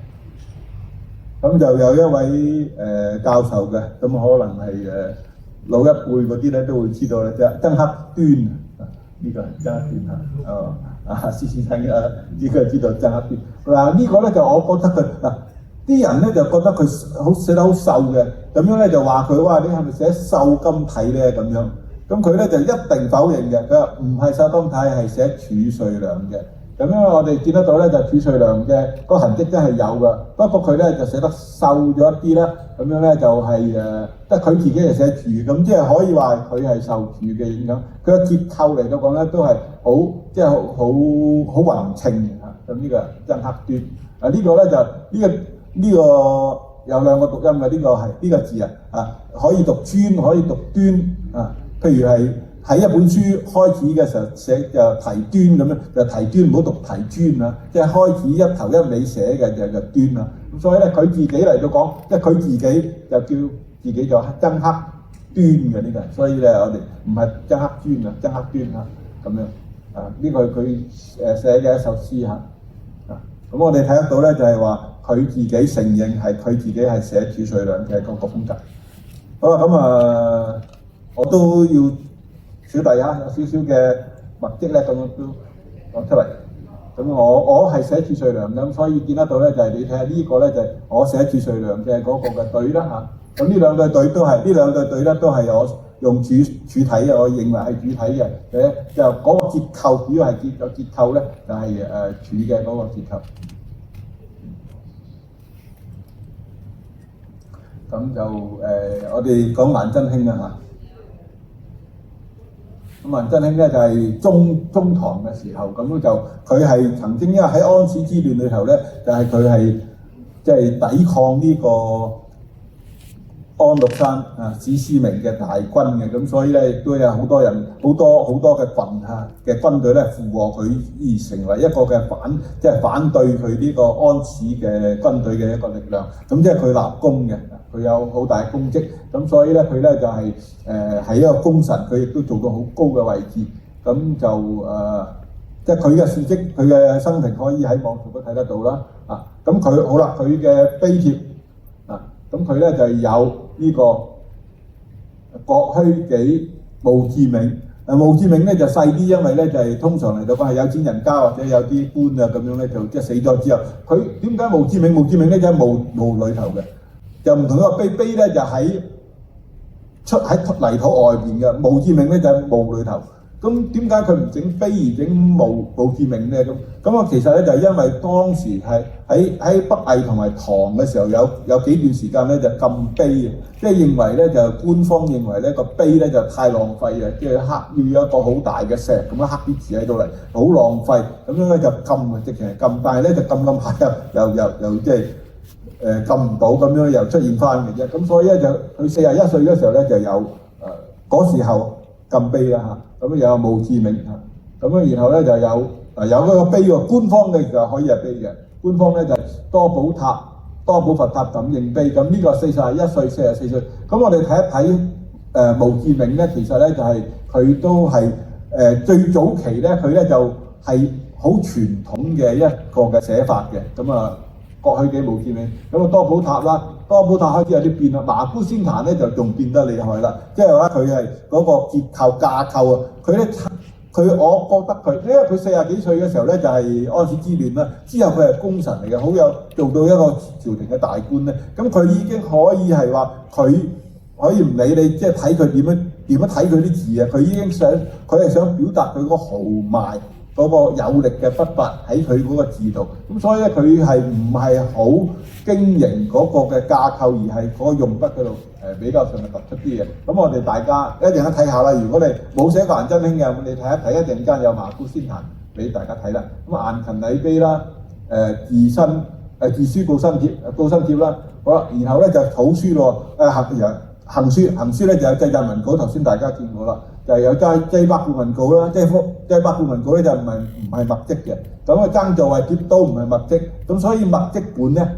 咁就有一位教授嘅，咁可能係老一輩嗰啲咧都會知道咧，即係曾克端啊，呢個係曾克端嚇，思思聽呢個知道曾克端。嗱呢個咧就我覺得佢嗱啲人咧就覺得佢好寫得好瘦嘅，咁樣咧就話佢哇你係咪寫瘦金體咧咁樣？咁佢咧就一定否認嘅，佢話唔係瘦金體，係寫褚遂良嘅。咁樣我哋見得到咧，就褚遂良嘅個痕跡真係有㗎，不過佢咧就寫得瘦咗一啲啦。咁樣咧就係即係佢自己就寫褚，咁即係可以話佢係受褚嘅影響。佢嘅結構嚟到講咧都係好即係好勻稱嚇。咁呢個曾克端啊，呢個咧就呢個有兩個讀音嘅，呢個係呢個字可以讀專可以讀端啊。譬如係喺一本書開始嘅時候寫就提端咁樣，就提端唔好讀提專啊，即係開始一頭一尾寫嘅就端啦。咁所以咧佢自己嚟到講，即係佢自己就叫自己做曾克端嘅呢個，所以咧我哋唔係曾克專啊，曾克端啊咁樣啊，呢個係佢寫嘅一首詩嚇啊。咁我哋睇得到咧就係話佢自己承認係佢自己係寫褚遂良嘅嗰個風格。好啦，咁我都要小弟有少少嘅墨跡咧，咁樣都講出嚟。咁我係寫褚遂良嘅，咁所以見得到咧就係你睇下呢個咧就係我寫褚遂良嘅嗰個嘅對啦嚇。咁呢兩對對都係呢兩對對咧都係我用主體嘅，我認為係主體嘅。就嗰個結構主要係結構咧就係褚嘅嗰個結構。咁就我哋講顏真卿啦嚇。咁顏真卿咧就係中唐嘅時候，咁就佢係曾經因為喺安史之亂裏頭咧，就係佢係即係抵抗呢個安祿山史思明嘅大軍嘅，咁所以咧亦都有好多人好多嘅嘅軍隊咧附和佢，而成為一個嘅反對佢呢個安史嘅軍隊嘅一個力量。咁即係佢立功嘅。佢有好大嘅功績，咁所以咧佢咧就係係一個功臣，佢亦都做到好高嘅位置，咁就即係佢嘅事蹟，佢嘅生平可以喺網上都睇得到啦。咁佢好啦，佢嘅碑帖咁佢咧就有呢個郭虛己墓誌銘。墓誌銘咧就細啲，因為咧就係通常嚟到講係有錢人家或者有啲官啊咁樣咧，就即係死咗之後，佢點解墓誌銘？墓誌銘咧就喺墓裏頭嘅。就唔同一個碑咧，就喺泥土外邊嘅，墓誌銘咧就喺墓裏頭。咁點解佢唔整碑而整墓誌銘咧？咁其實咧就係因為當時係喺北魏同埋唐嘅時候有幾段時間咧就禁碑嘅，即係認為咧就官方認為咧個碑咧就太浪費啊，即係刻要一個好大嘅石咁樣刻啲字喺度嚟，好浪費。咁樣咧就禁啊，直情係禁，但係咧就禁下又即係。禁唔到咁樣又出現翻嘅啫，咁所以咧就佢41歲嗰時候咧就有嗰時候禁碑啦嚇，咁又有墓誌銘嚇，咁然後咧就有嗰個碑喎，官方嘅就可以係碑嘅，官方咧就多寶佛塔感應碑，咁呢個41歲44歲，咁我哋睇一睇墓誌銘咧，其實咧就係佢都係最早期咧，佢咧就係好傳統嘅一個嘅寫法嘅，咁郭虛己墓誌銘，咁多寶塔啦，多寶塔開始有啲變啦，麻姑仙壇咧就仲變得厲害啦，即係話佢係嗰個結構架構啊，我覺得佢，因為佢40幾歲嘅時候咧就係安史之亂啦，之後佢係功臣嚟嘅，好有做到一個朝廷嘅大官咧，咁佢已經可以係話佢可以唔理你，即係睇佢點樣睇佢啲字啊，佢已經佢係想表達佢個豪邁。嗰個有力嘅筆法喺佢嗰個字度，咁所以咧佢係唔係好經營嗰個嘅架構，而係嗰個用筆嗰度比較上係突出啲嘅。咁我哋大家一陣間睇下啦。如果你冇寫過顏真卿嘅，咁你睇一睇，一陣間有麻姑仙壇俾大家睇啦。咁顏勤禮碑啦，自書告新帖啦，好啦，然後咧就草書咯，行書咧就有祭印文稿，頭先大家見過啦。就係有祭百戶文稿啦，祭百戶文稿咧就唔係墨跡嘅，咁爭在係都唔係墨跡，咁所以墨跡本咧，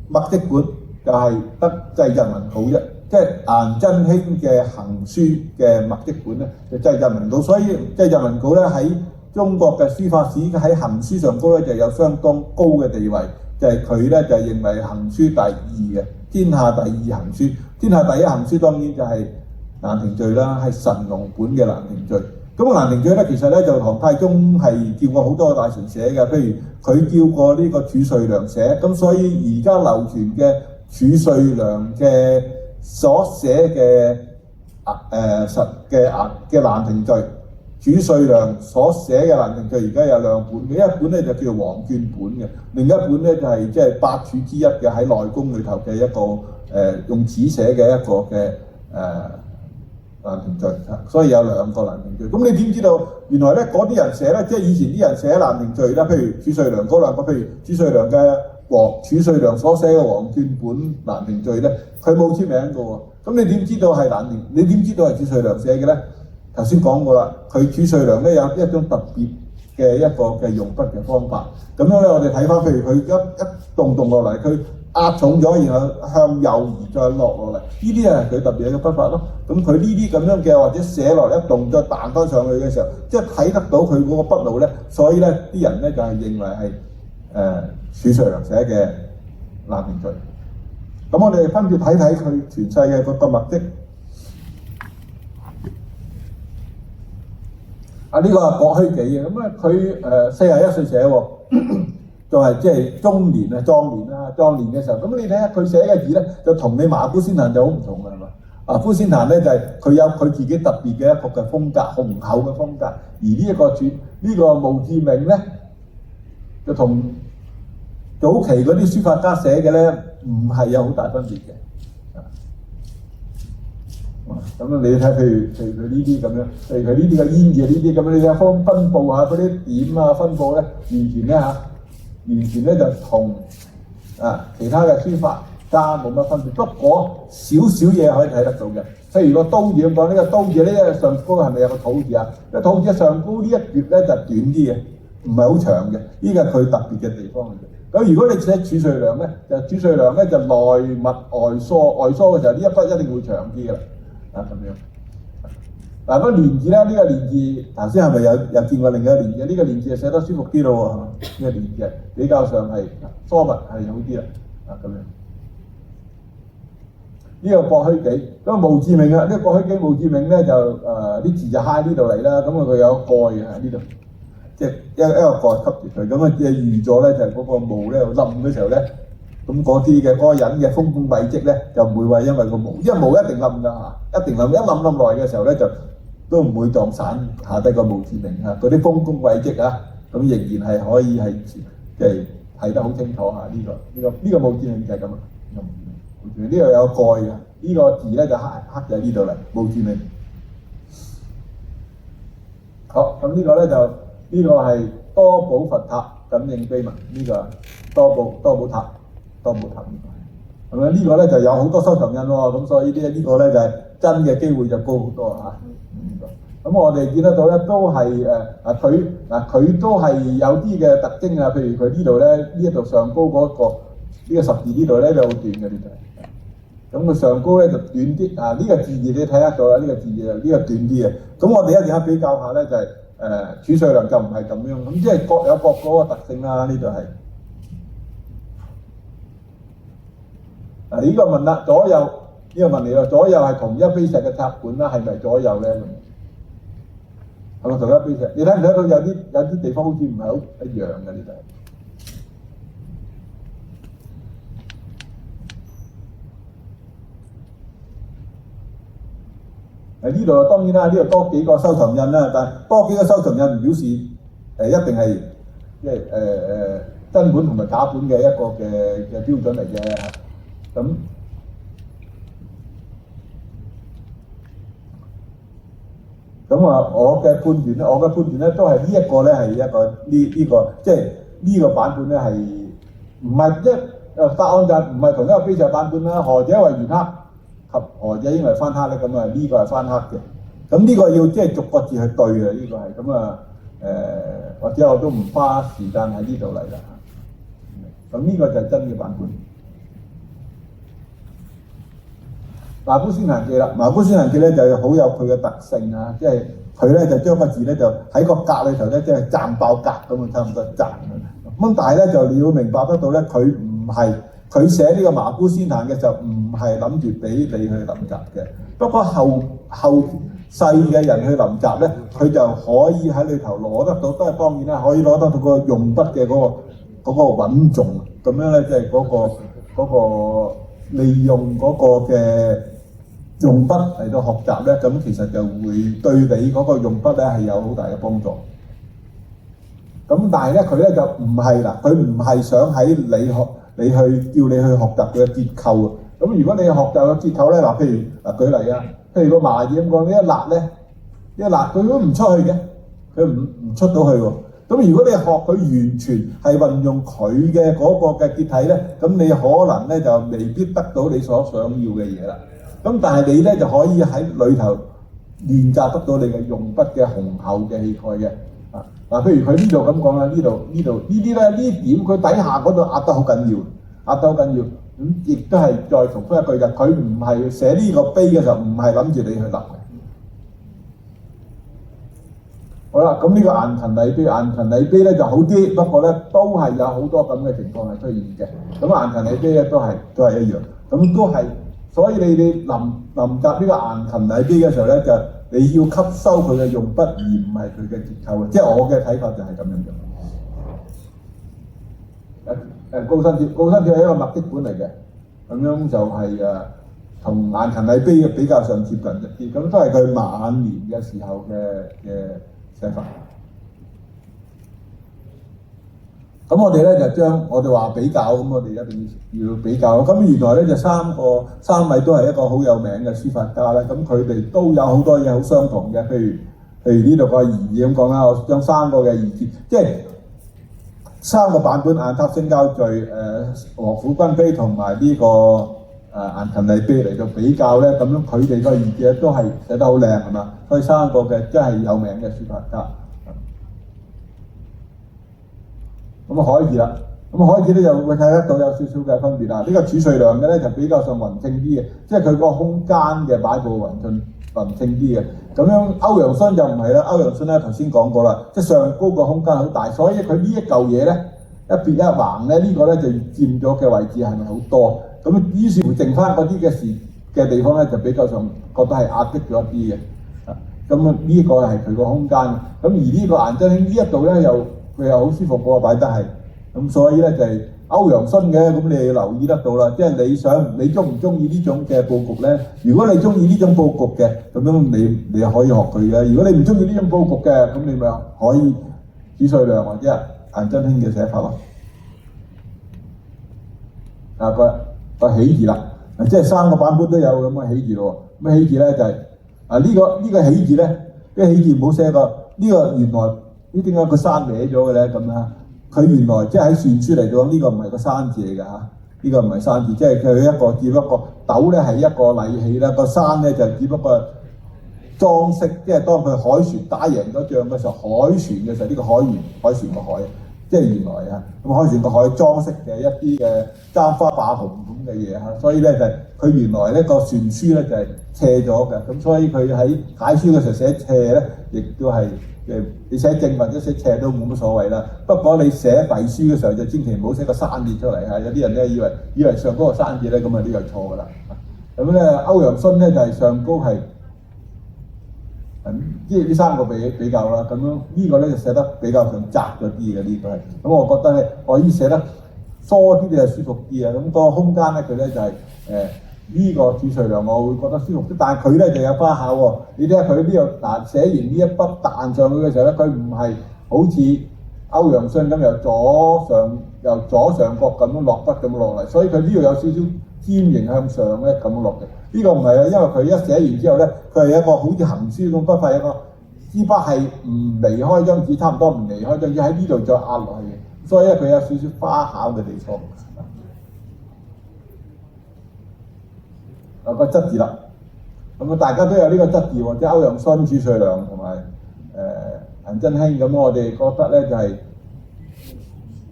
墨跡本就係得祭印文稿啫，即係顏真卿嘅行書嘅墨跡本咧就祭印文稿，所以祭印文稿咧喺中國嘅書法史喺行書上高咧就有相當高嘅地位，就係佢咧就認為行書第二嘅，天下第二行書。天下第一行書當然就係蘭亭序啦，係神農本嘅蘭亭序。咁個蘭亭序咧，其實咧就唐太宗係叫過好多個大臣寫嘅，譬如佢叫過呢個褚遂良寫，咁所以而家流傳嘅褚遂良嘅所寫嘅嘅蘭亭序，褚遂良所寫嘅蘭亭序而家有兩本嘅，一本咧就叫做黃卷本嘅，另一本咧就係即係八處之一嘅喺內宮裏頭嘅一個用紙寫嘅一個嘅蘭亭序，所以有兩個蘭亭序。咁你點知道原來咧嗰啲人寫咧，即係以前啲人寫蘭亭序啦，譬如褚遂良嗰兩個，譬如褚遂良嘅褚遂良所寫嘅黃卷本蘭亭序咧，佢冇簽名嘅喎。咁你點知道係蘭亭？你點知道係褚遂良寫嘅咧？頭先講過啦，佢褚遂良咧有一種特別嘅一個嘅用筆嘅方法。咁樣咧，我哋睇翻，譬如佢一棟落嚟，佢壓重咗，然後向右移再落嚟，呢啲係佢特別嘅筆法咯。咁佢呢啲咁樣嘅或者寫落嚟一動再彈翻上去嘅時候，即係睇得到佢嗰個筆路咧，所以咧啲人咧就係認為係褚遂良寫嘅蘭亭序。咁我哋分別睇睇佢傳世嘅嗰個墨跡。呢個係郭虛己嘅，咁咧佢41歲寫喎，仲係即係中年啊、壯年嘅時候。咁你睇下佢寫嘅字咧，就同你馬夫先行就好唔同啦，係嘛？馬夫先行咧就係佢有佢自己特別嘅一個嘅風格，雄厚嘅風格。而呢個墓誌銘咧，就同早期嗰啲書法家寫嘅咧，唔係有好大分別嘅。咁你睇，譬如佢呢啲咁樣，譬如佢呢啲嘅煙字呢啲咁樣，你睇分佈下嗰啲點啊，分佈咧，完全咧就同其他嘅書法家冇乜分別。不過少少嘢可以睇得到嘅，譬如個刀字咁講，呢個刀字呢上高係咪有個土字啊？個土字上高呢一橛咧就短啲嘅，唔係好長嘅，呢個係佢特別嘅地方嚟嘅。咁如果你寫褚遂良咧，褚遂良咧就內密外疏，外疏嘅時候呢一筆一定會長啲嘅啦。咁樣，嗰個連字咧，呢個連字頭先係咪有見過另一個連字？呢個連字係寫得舒服啲咯喎，係嘛？呢個連字比較上係疏密係好啲啦，咁樣。呢個郭虛己，咁個墓誌銘啊，呢個郭虛己墓誌銘咧就啲字就揩呢度嚟啦，咁佢有蓋嘅喺呢度，即係一個蓋吸住佢，咁啊預咗咧就係嗰個墓咧冧嘅時候咧。咁嗰啲嘅嗰個人嘅豐功偉績咧，就唔會話因為個墓，因為墓一定冧㗎嚇，一定冧，一冧耐嘅時候咧，就都唔會撞散下低個墓誌銘嚇，嗰啲豐功偉績啊，咁仍然係可以係即係睇得好清楚嚇。呢個墓誌銘就係咁啊，呢度有蓋嘅，呢個字咧就刻喺呢度嚟，墓誌銘。好，咁呢個咧就呢個係多寶佛塔感應碑文，呢個多寶塔。多寶塔係咪？呢個咧就有好多收藏印喎，咁所以呢個咧就係真嘅機會就高好多嚇。咁我哋見得到咧都係佢都係有啲嘅特徵啊，譬如佢呢度咧呢一度上高嗰個呢個十字呢度咧就好短嘅呢度。咁佢上高咧就短啲啊，呢個字你睇得到啦，呢個字呢個短啲嘅。咁我哋一陣間比較下咧就係褚遂良就唔係咁樣，咁即係各有各嗰個特性啦，呢度係。呢個問啦，左右呢個問你啦，左右係同一碑石嘅拓本啦，係咪左右咧？係咪同一碑石？你睇唔睇到有啲地方好似唔係好一樣嘅呢度？呢度當然啦，呢度多幾個收藏印啦，但係多幾個收藏印唔表示一定係即係真本同埋假本嘅一個嘅標準嚟嘅。咁我嘅判斷咧，都係呢一個咧係一個呢個即係呢個版本咧係唔係即係答案就唔係同一個碑石版本啦。何者為原刻及何者應為翻刻咧？咁啊呢個係翻刻嘅。咁呢個要即係逐個字去對嘅，呢個係咁啊或者我都唔花時間喺呢度嚟啦。咁呢個就係真嘅版本。馬夫先行記啦，馬夫先行記咧就好有佢嘅特性啊，即係佢咧就將個字咧就喺個格裏頭咧即係賺爆格咁啊，差唔多賺咁。咁但係咧就你要明白得到咧，佢唔係佢寫呢個麻姑仙壇嘅時候唔係諗住俾你去臨習嘅。不過後世嘅人去臨習咧，佢就可以喺裏頭攞得到，都係當然啦，可以攞得到個用筆嘅嗰個穩重，咁樣咧即係嗰個利用嗰個嘅用筆嚟到學習咧，咁其實就會對你嗰個用筆咧係有好大嘅幫助。咁但係咧佢咧就唔係啦，佢唔係想喺你去叫你去學習佢嘅結構啊。咁如果你學習嘅結構咧，嗱譬如舉例啊，譬如個麻字咁講，呢一捺咧，一捺佢都唔出去嘅，佢唔出到去喎。咁如果你學佢完全係運用佢嘅嗰個嘅結體咧，咁你可能咧就未必得到你所想要嘅嘢啦。咁但係你咧就可以喺裏頭練習得到你嘅用筆嘅雄厚嘅氣概嘅。嗱，譬如佢呢度咁講啦，呢啲咧呢點佢底下嗰度壓得好緊要，壓得好緊要。咁亦都係再重複一句嘅，佢唔係寫呢個碑嘅時候，唔係諗住你去立嘅。好啦，咁呢個顏勤禮碑咧就好啲，不過咧都係有好多咁嘅情況係出現嘅。咁顏勤禮碑咧都係一樣，咁都係，所以你臨習呢個顏勤禮碑嘅時候咧，就你要吸收佢嘅用筆，而唔係佢嘅結構嘅。即係我嘅睇法就係咁樣嘅。高辛貼係一個墨跡本嚟嘅，咁樣就係同顏勤禮碑比較上接近一啲，咁都係佢晚年嘅時候嘅寫法。咁我哋咧就將我哋話比較，咁我哋一定要比較。咁原來咧就三位都係一個好有名嘅書法家咧，咁佢哋都有好多嘢好相同嘅，譬如呢度個儀咁講啦，我將三個嘅儀節，即係三個版本，雁塔星交序、王府軍碑同埋呢個顏勤禮碑嚟到比較咧，咁樣佢哋個儀節都係寫得好靚係嘛？所以三個嘅真係有名嘅書法家。咁海字啦，咁海字咧就會睇得到有少少嘅分別啦。呢個褚遂良嘅咧就比較上勻稱啲嘅，即係佢個空間嘅擺佈勻稱啲嘅。咁樣歐陽詢就唔係啦，歐陽詢咧頭先講過啦，即係上高個空間好大，所以佢呢一嚿嘢咧一別一橫咧，呢個咧就佔咗嘅位置係咪好多？咁於是乎剩翻嗰啲嘅地方咧就比較上覺得係壓迫咗一啲嘅。咁呢個係佢個空間。咁而呢個顏真卿呢一度咧佢又好舒服喎，擺得係。咁所以咧就係歐陽詢嘅，咁你要留意得到啦。即係你中唔中意呢種嘅佈局咧？如果你中意呢種佈局嘅，咁樣你可以學佢嘅。如果你唔中意呢種佈局嘅，咁你咪可以褚遂良或者顏真卿嘅寫法咯。個喜字啦，即係三個版本都有咁嘅喜字咯。咁喜字咧就係呢個喜字咧，呢個喜字唔好寫個呢個原來點解佢刪歪咗嘅咧？咁啊，佢原來即係喺篆書嚟講，呢個唔係個山字嚟㗎嚇，呢個唔係山字，即係佢一個只不過斗咧係一個禮器啦，個山咧就只不過裝飾，即係當佢海船打贏咗仗嘅時候，海船嘅時候呢個海船個海，即係原來啊，咁海船個海裝飾嘅一啲嘅簪花罷紅咁嘅嘢嚇，所以咧就係佢原來呢個篆書咧就係斜咗嘅，咁所以佢喺解書嘅時候寫斜咧，亦都係。你寫正或者寫斜都冇乜所謂啦。不過你寫隸書嘅時候就千祈唔好寫個山字出嚟嚇。有啲人咧以為上高個山字咧，咁啊呢個係錯㗎啦。咁咧歐陽詢咧就係上高係即係呢三個比較啦。咁樣呢個咧就寫得比較上窄咗啲嘅呢個係。咁我覺得咧可以寫得疏啲就舒服啲啊。咁個空間咧佢咧就係呢個褚遂良我會覺得舒服啲，但係佢咧就有花巧喎。你睇下佢呢度嗱寫完呢一筆彈上去嘅時候咧，佢唔係好似歐陽詢咁由左上角咁樣落筆咁落嚟，所以佢呢度有少少尖形向上咧咁落嘅。呢個唔係啊，因為佢一寫完之後咧，佢係一個好似行書咁筆法，一個支筆係唔離開張紙，差唔多唔離開張紙喺呢度再壓落去嘅，所以咧佢有少少花巧嘅地方。個質字啦，咁啊大家都有呢個質字喎，即係歐陽詢、褚遂良同埋顏真卿。咁我哋覺得咧就係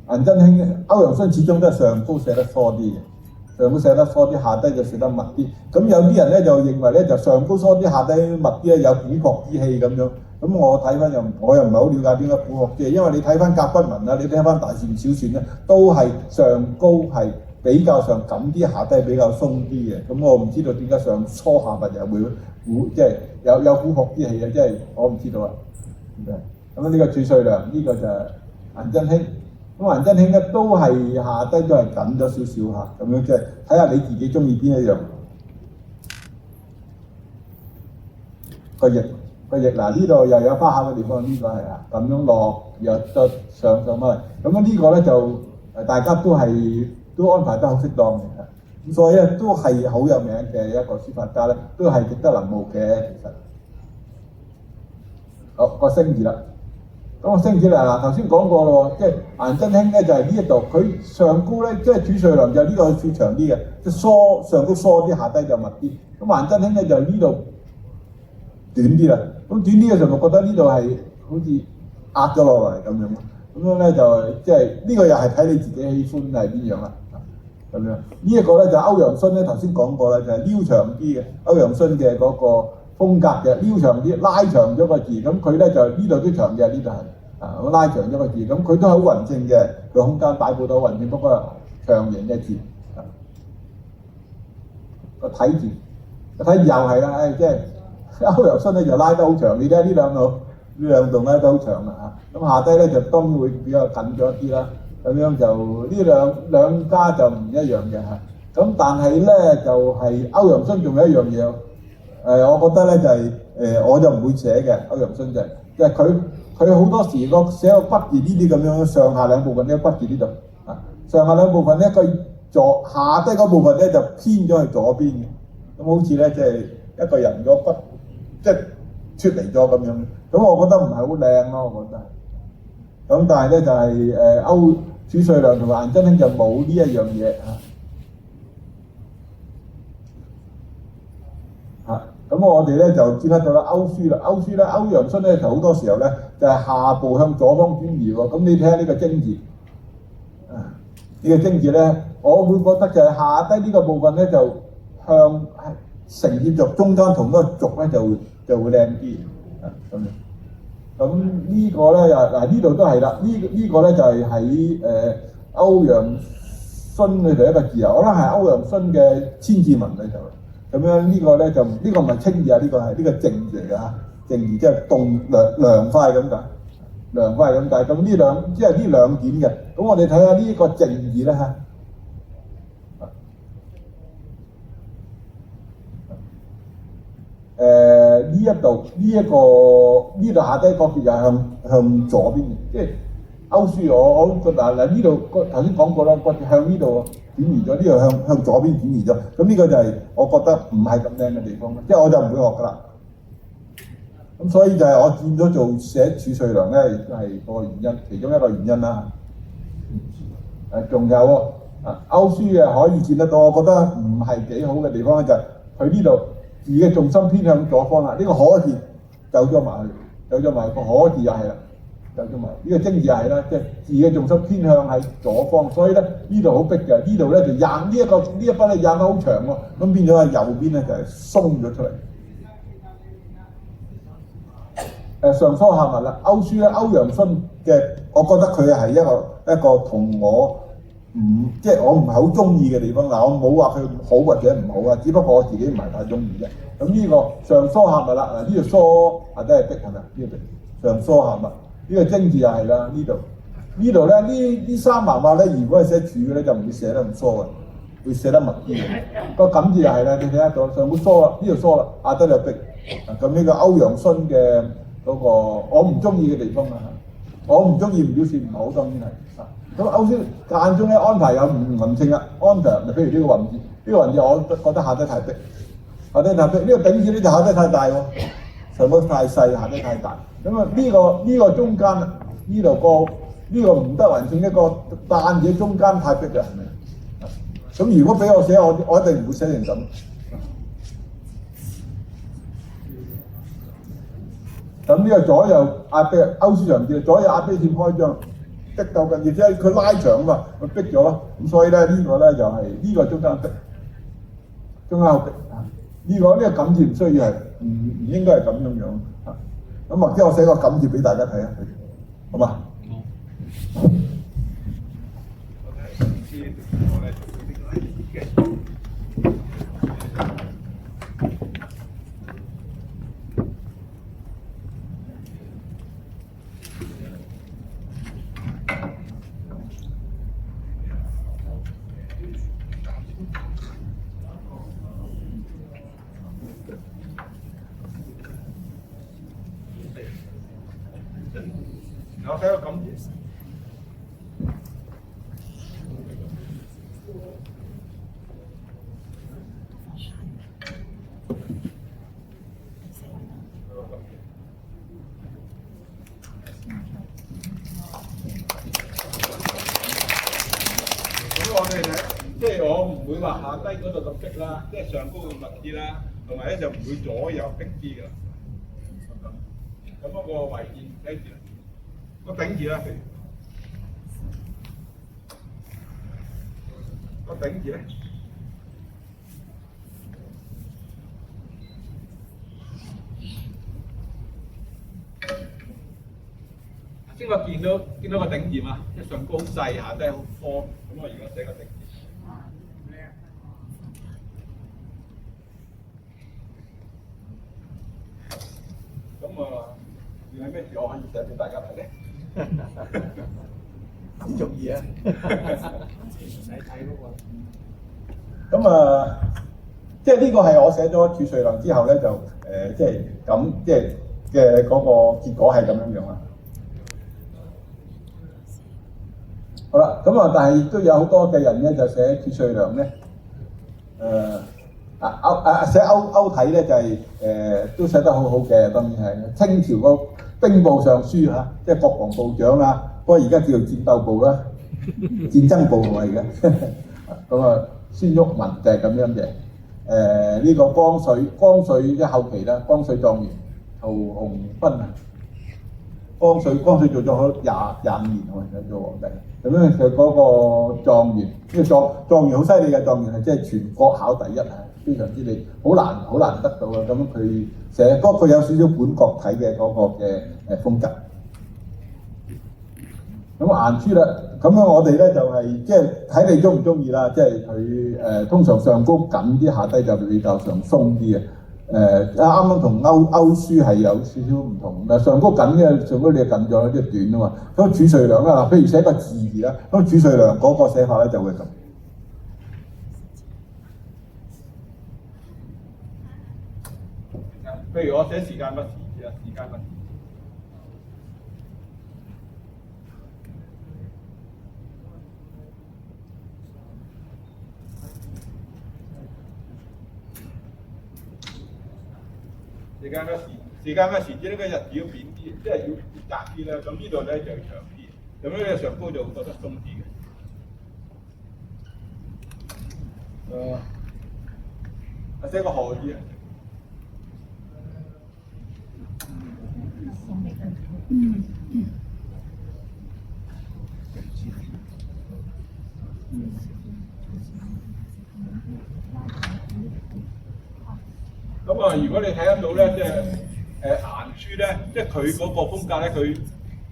顏真卿、歐陽詢始終都係上高寫得疏啲嘅，上高寫得疏啲，下低就寫得密啲。咁有啲人咧就認為咧就上高疏啲，下低密啲咧有古樸之氣咁樣。咁我睇翻我又唔係好了解點解古樸之氣，因為你睇翻甲骨文啊，你睇翻大篆小篆咧，都係上高係比較上緊啲，下低比較鬆啲嘅。咁我唔知道點解上疏下密又會即係有古樸之氣啊！即係我唔知道啊。咁呢個褚遂良，呢個就係顏真卿。咁顏真卿咧都係下低都係緊咗少少嚇，咁樣即係睇下你自己中意邊一樣。個翼嗱，呢度又有花巧嘅地方，呢個係啊咁樣落又再上翻嚟。咁樣呢個咧就大家都安排得好適當嘅。咁所以咧都係好有名嘅一個書法家咧，都係值得臨摹嘅其實。好，個星字啦。咁個星字嗱，頭先講過咯，即係顏真卿咧就係呢一度，佢上高咧即係褚遂良就呢個算長啲嘅，即係上高疏啲，下低就密啲。咁顏真卿咧就呢度短啲啦。咁短啲嘅時候，我覺得呢度係好似壓咗落嚟咁樣。咁樣咧就即係呢個又係睇你自己喜歡係邊樣啦。咁樣呢一個咧就歐陽詢咧頭先講過啦，就係撩長啲嘅歐陽詢嘅嗰個風格嘅撩長啲，拉長咗個字，咁佢咧就呢度都長嘅，呢度係我拉長咗個字，咁佢都好勻稱嘅，佢空間擺佈到勻稱，不過長形嘅字，個體字又係啦，即係歐陽詢咧就拉得好長，你睇下呢兩度拉得好長啦嚇，咁下低咧就當然會比較近咗一啲啦，咁樣就呢兩家就唔一樣嘅嚇，咁但係咧就係歐陽詢仲有一樣嘢。我覺得咧就係我就唔會寫嘅歐陽詢就係佢好多時個寫個筆字呢啲咁樣上下兩部分呢個筆字呢度啊，上下兩部分咧佢下低嗰部分咧就偏咗去左邊嘅，咁好似咧即係一個人個筆即係脱離咗咁樣，咁我覺得唔係好靚咯，我覺得。咁但係咧就係褚遂良同埋顏真卿就冇呢一樣嘢嚇。咁我哋咧就見得到啦，歐書啦，歐陽詢咧就好多時候咧就係下部向左方轉移喎。咁你睇下呢個徵字，呢個徵字咧，我會覺得就係下低呢個部分咧就向承接軸中間同嗰個軸咧就會靚啲咁樣。咁呢個咧嗱呢度都係啦，呢個咧就係喺歐陽詢裏頭一個字啊，我覺得係歐陽詢嘅千字文裏頭。咁樣呢個咧就呢個唔係清字啊，呢個係呢個靜字嚟㗎嚇，靜字即係動涼快咁解，涼快咁解。咁呢兩點嘅，咁我哋睇下呢個靜字咧嚇，呢度下低個字又向左邊嘅，即係歐書我覺得嗱呢度頭先講過啦，個字向呢度轉移咗，呢度向左邊轉移咗，咁呢個就係我覺得唔係咁靚嘅地方，即係我就唔會學㗎啦。咁所以就係我轉咗做寫褚遂良咧，亦都係個原因，其中一個原因啦。仲有歐書嘅可以見得到，我覺得唔係幾好嘅地方咧，就係佢呢度字嘅重心偏向左方啦，呢個可字走咗埋去，個可字又係啦。就咁啊！呢個徵字又係啦，即係字嘅重心偏向喺左方，所以咧呢度好逼嘅，呢度咧就印呢一筆咧印得好長喎，咁變咗喺右邊咧就係鬆咗出嚟。上疏下密啦，歐書咧歐陽詢嘅，我覺得佢係一個同我即係我唔係好中意嘅地方。嗱，我冇話佢好或者唔好啊，只不過我自己唔係太中意啫。咁呢個上疏下密啦，嗱呢度疏下低係逼係咪？呢度上疏下密。呢個徵字又係啦，呢度咧呢三橫畫咧，如果係寫褚嘅咧，就唔會寫得咁疏嘅，會寫得密啲嘅。個錦字又係啦，你睇得到上高疏啦，呢度疏啦，下低就逼。咁呢個歐陽詢嘅嗰個我唔中意嘅地方啊，我唔中意唔表示唔好，當然係。咁歐書間中咧安排有唔勻稱啦，安排譬如呢個雲字，呢個雲字我覺得下低太逼，呢個頂字咧就下低太大喎，上高太細，下低太大。咁啊呢個中間啊，呢度呢個唔得勻稱，一個單字中間太逼啦，係咪？咁如果俾我寫，我一定唔會寫成咁。咁呢個左右壓迫，歐書常見，左右壓迫線開張。逼夠緊，而且佢拉長啊嘛，佢逼咗咯。咁所以咧呢個咧就係呢個中間逼，中間逼啊！呢個感字唔需要係唔應該係咁樣樣啊。咁或者我寫個感字俾大家睇下，好嘛？我寫個感字。咁我哋咧，即係我唔會話下低嗰度咁逼啦，即係上高咁密啲啦，同埋咧就唔會左右逼啲㗎。咁嗰個位置睇住。個頂字啦，個頂字咧，先我見到個頂字嘛，即係上高好細，下低好方，咁我而家寫個頂字。咁要係咩字我可以寫俾大家睇咧？咁容易啊！咁即係呢個係我寫咗儲稅量之後咧，就即係咁，即係嘅嗰個結果係咁樣樣啦。好啦，但係亦都有好多嘅人咧，就寫儲稅量咧，寫歐體咧就係都寫得好好嘅，當然係清朝個兵部尚書嚇，即係國防部長啦。不過而家叫做戰鬥部啦，戰爭部嚟嘅。咁孫旭文就係咁樣嘅。呢個光緒即係後期啦，光緒狀元曹洪勳啊，光緒做咗好廿年我哋做皇帝。咁樣佢嗰個狀元，呢個狀元好犀利嘅狀元係即係全國考第一啊！非常之利，好難得到啊！咁佢寫，不過佢有少少本國體嘅嗰個嘅風格。咁顏書啦，咁樣我哋咧就係即係睇你中唔中意啦，即係佢通常上高緊啲，下低就比較上鬆啲嘅。啱啱同歐書係有少少唔同，上高緊嘅，上高你緊咗啲短啊嘛。咁儲稅量啦，譬如寫個字啦，咁儲稅量嗰個寫法咧就會咁。譬如我寫時間不時啊，時間不時。時間嘅時指呢個日子要扁啲，即係要窄啲啦。咁呢度咧就要長啲，咁呢個上高就覺得鬆啲嘅。寫個何字啊？如果你睇得到咧，即係顏書咧，即係佢嗰個風格咧，佢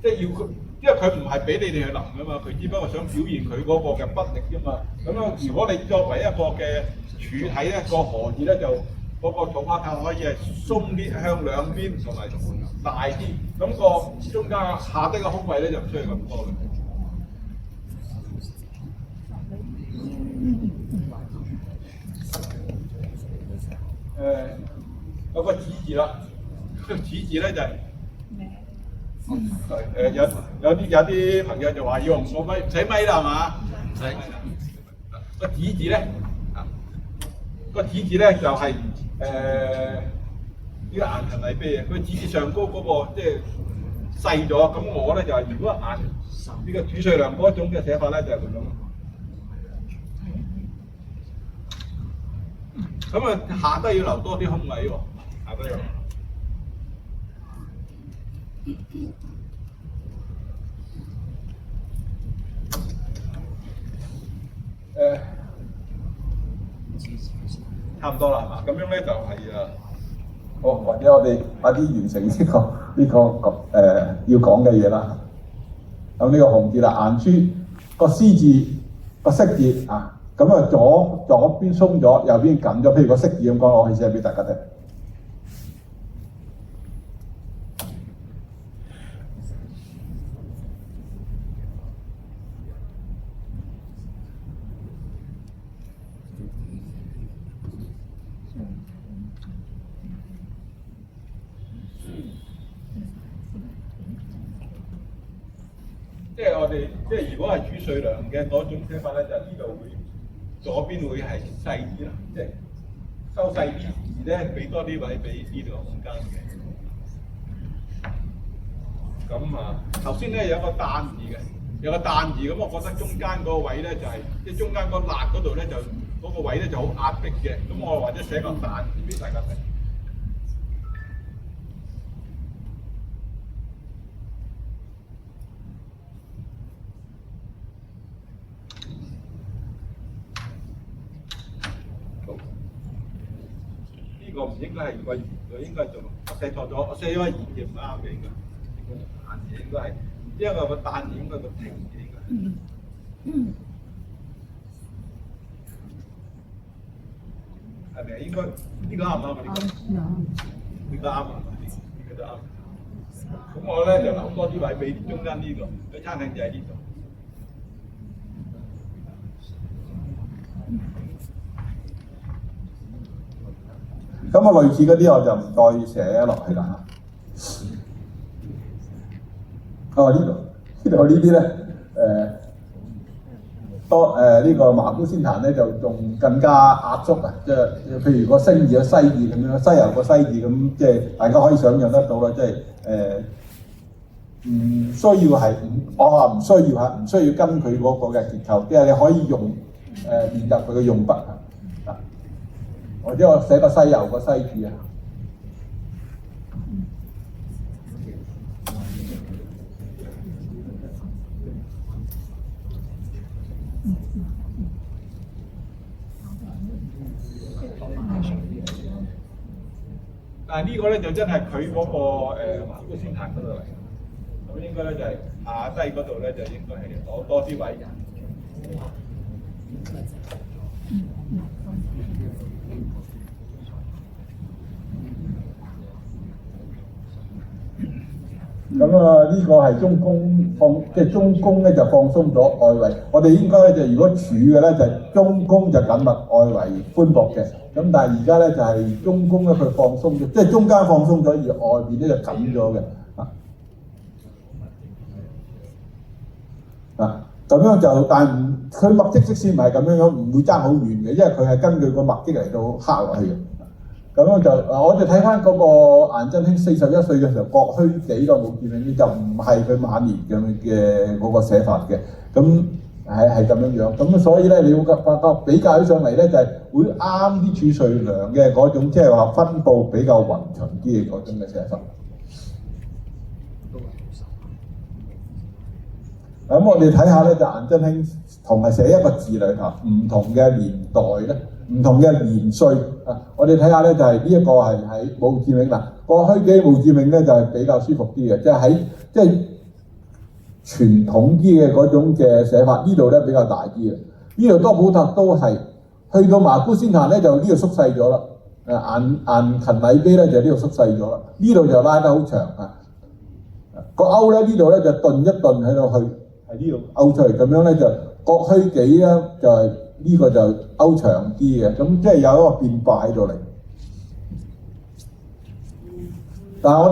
即係要佢，因為佢唔係俾你哋去臨噶嘛，佢只不過想表現佢嗰個嘅筆力啫嘛。咁如果你作為一個嘅柱體咧，個何字咧就嗰個草花頭可以係鬆啲向兩邊同埋大啲，咁個中間下低個空位咧就唔需要咁多嘅。有個子字啦，個子字咧就係有啲朋友就話要用個咪，唔使咪啦係嘛？唔使。個子字咧，個子字咧就係呢個顏行禮碑啊。佢子字上高嗰個即係細咗，咁我咧就係如果顏呢個儲稅量嗰種嘅寫法咧就係咁樣。咁下低要留多啲空位喎，下低要。差唔多啦，係嘛？咁樣咧就係好，或者我哋快啲完成要講嘅嘢啦。咁呢個紅字啦，顏書個絲字個色字啊，咁啊左邊鬆咗，右邊緊咗。譬如個色字咁講，我可以寫俾大家聽。即係如果係主帥良嘅嗰種寫法咧，就呢度會左邊會係細啲啦，即係收細啲字咧，俾多啲位俾呢度空間嘅。咁頭先咧有個彈字嘅，有個彈字咁，我覺得中間嗰個位咧就係、即係中間個辣嗰度咧就嗰、個位咧就好壓迫嘅。咁我或者寫個彈字俾大家睇。呢個唔應該係個圓嘅，應該做我寫錯咗，我寫咗個圓嘅唔啱嘅應該。彈字應該係，因為個彈字應該個停字應該。係咪應該呢個啱唔啱啊？呢個啱啊，呢個都啱。咁我咧就留多啲位俾中間呢個，個餐廳就喺呢度。咁類似嗰啲我就唔再寫落去啦。呢度呢啲咧，呢個麻姑仙壇咧就仲更加壓縮啊！即係譬如個星字個西字咁樣，西遊個西字咁，即係大家可以想象得到啦。即係唔需要係我話唔需要嚇，唔需要跟佢嗰個嘅結構，即係你可以用練習佢嘅用筆啊。或者我寫個西遊個西字啊。但係呢個咧就真係佢嗰個麻姑仙壇嗰度嚟，咁應該咧就係下低嗰度咧就應該係攞多啲位。咁呢個係中宮即係中宮咧就放鬆咗外圍。我哋應該咧就如果處嘅咧就中宮就緊密，外圍寬博嘅。咁但係而家咧就係中宮咧佢放鬆咗，即係中間放鬆咗，而外邊咧就緊咗嘅。咁樣就，但係佢墨跡色線唔係咁樣樣，唔會爭好遠嘅，因為佢係根據個墨跡嚟到刻落去嘅。咁樣就我哋睇翻嗰個顏真卿41歲嘅時候，國虛己個墓誌銘就唔係佢晚年嘅嗰個寫法嘅，咁係咁樣樣。咁所以咧，你會發覺比較起上嚟咧，就係會啱啲儲穗良嘅嗰種，即係話分佈比較勻循啲嘅嗰種嘅寫法。咁我哋睇下咧，就顏真卿同係寫一個字裏頭，唔同嘅年代咧。唔同嘅年歲啊，我哋睇下咧就係呢一個係喺墓誌銘嗱，國虛己墓誌銘咧就係比較舒服啲嘅，即係傳統啲嘅嗰種嘅寫法，呢度咧比較大啲嘅，呢度多寶塔都係去到麻姑仙壇咧就呢度縮細咗啦，顏勤禮碑咧就呢度縮細咗啦，呢度就拉得好長啊，個勾咧呢度咧就頓一頓喺度去喺呢度勾出嚟，咁樣咧就國虛己咧就係。呢個就勾長啲嘅，咁即係有一個變化喺度嚟。但係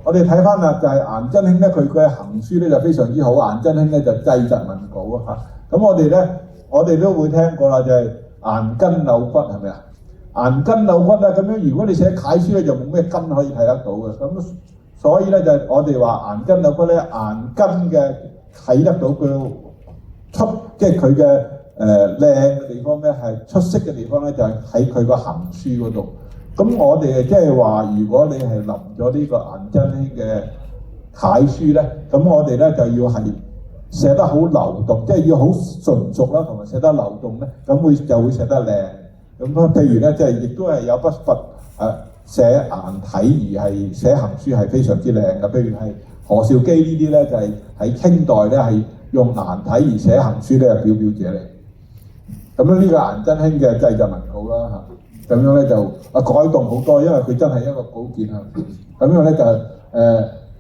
我哋睇翻啦，就係顏真卿咧，佢嘅行書咧就非常之好。顏真卿咧就濟疾文稿啊嚇。咁我哋都會聽過啦，就係顏筋扭骨係咪啊？顏筋扭骨啊，咁樣如果你寫楷書咧，就冇咩筋可以睇得到嘅。咁所以咧就係我哋話顏筋扭骨咧，顏筋嘅睇得到佢出，即係佢嘅。靚嘅地方咧，係出色嘅地方咧，就係喺佢個行書嗰度。咁我哋即係話，如果你係臨咗呢個顏真卿嘅楷書咧，咁我哋咧就要係寫得好流動，即係要好純熟啦，同埋寫得流動咧，咁就會寫得靚。咁譬如咧，即係亦都係有不乏寫顏體而係寫行書係非常之靚嘅。譬如係何紹基呢啲咧，就係喺清代咧係用顏體而寫行書咧，係表者嚟。咁樣呢個顏真卿嘅製作文稿啦嚇，咁樣咧就改動好多，因為佢真係一個稿件啊。咁樣咧就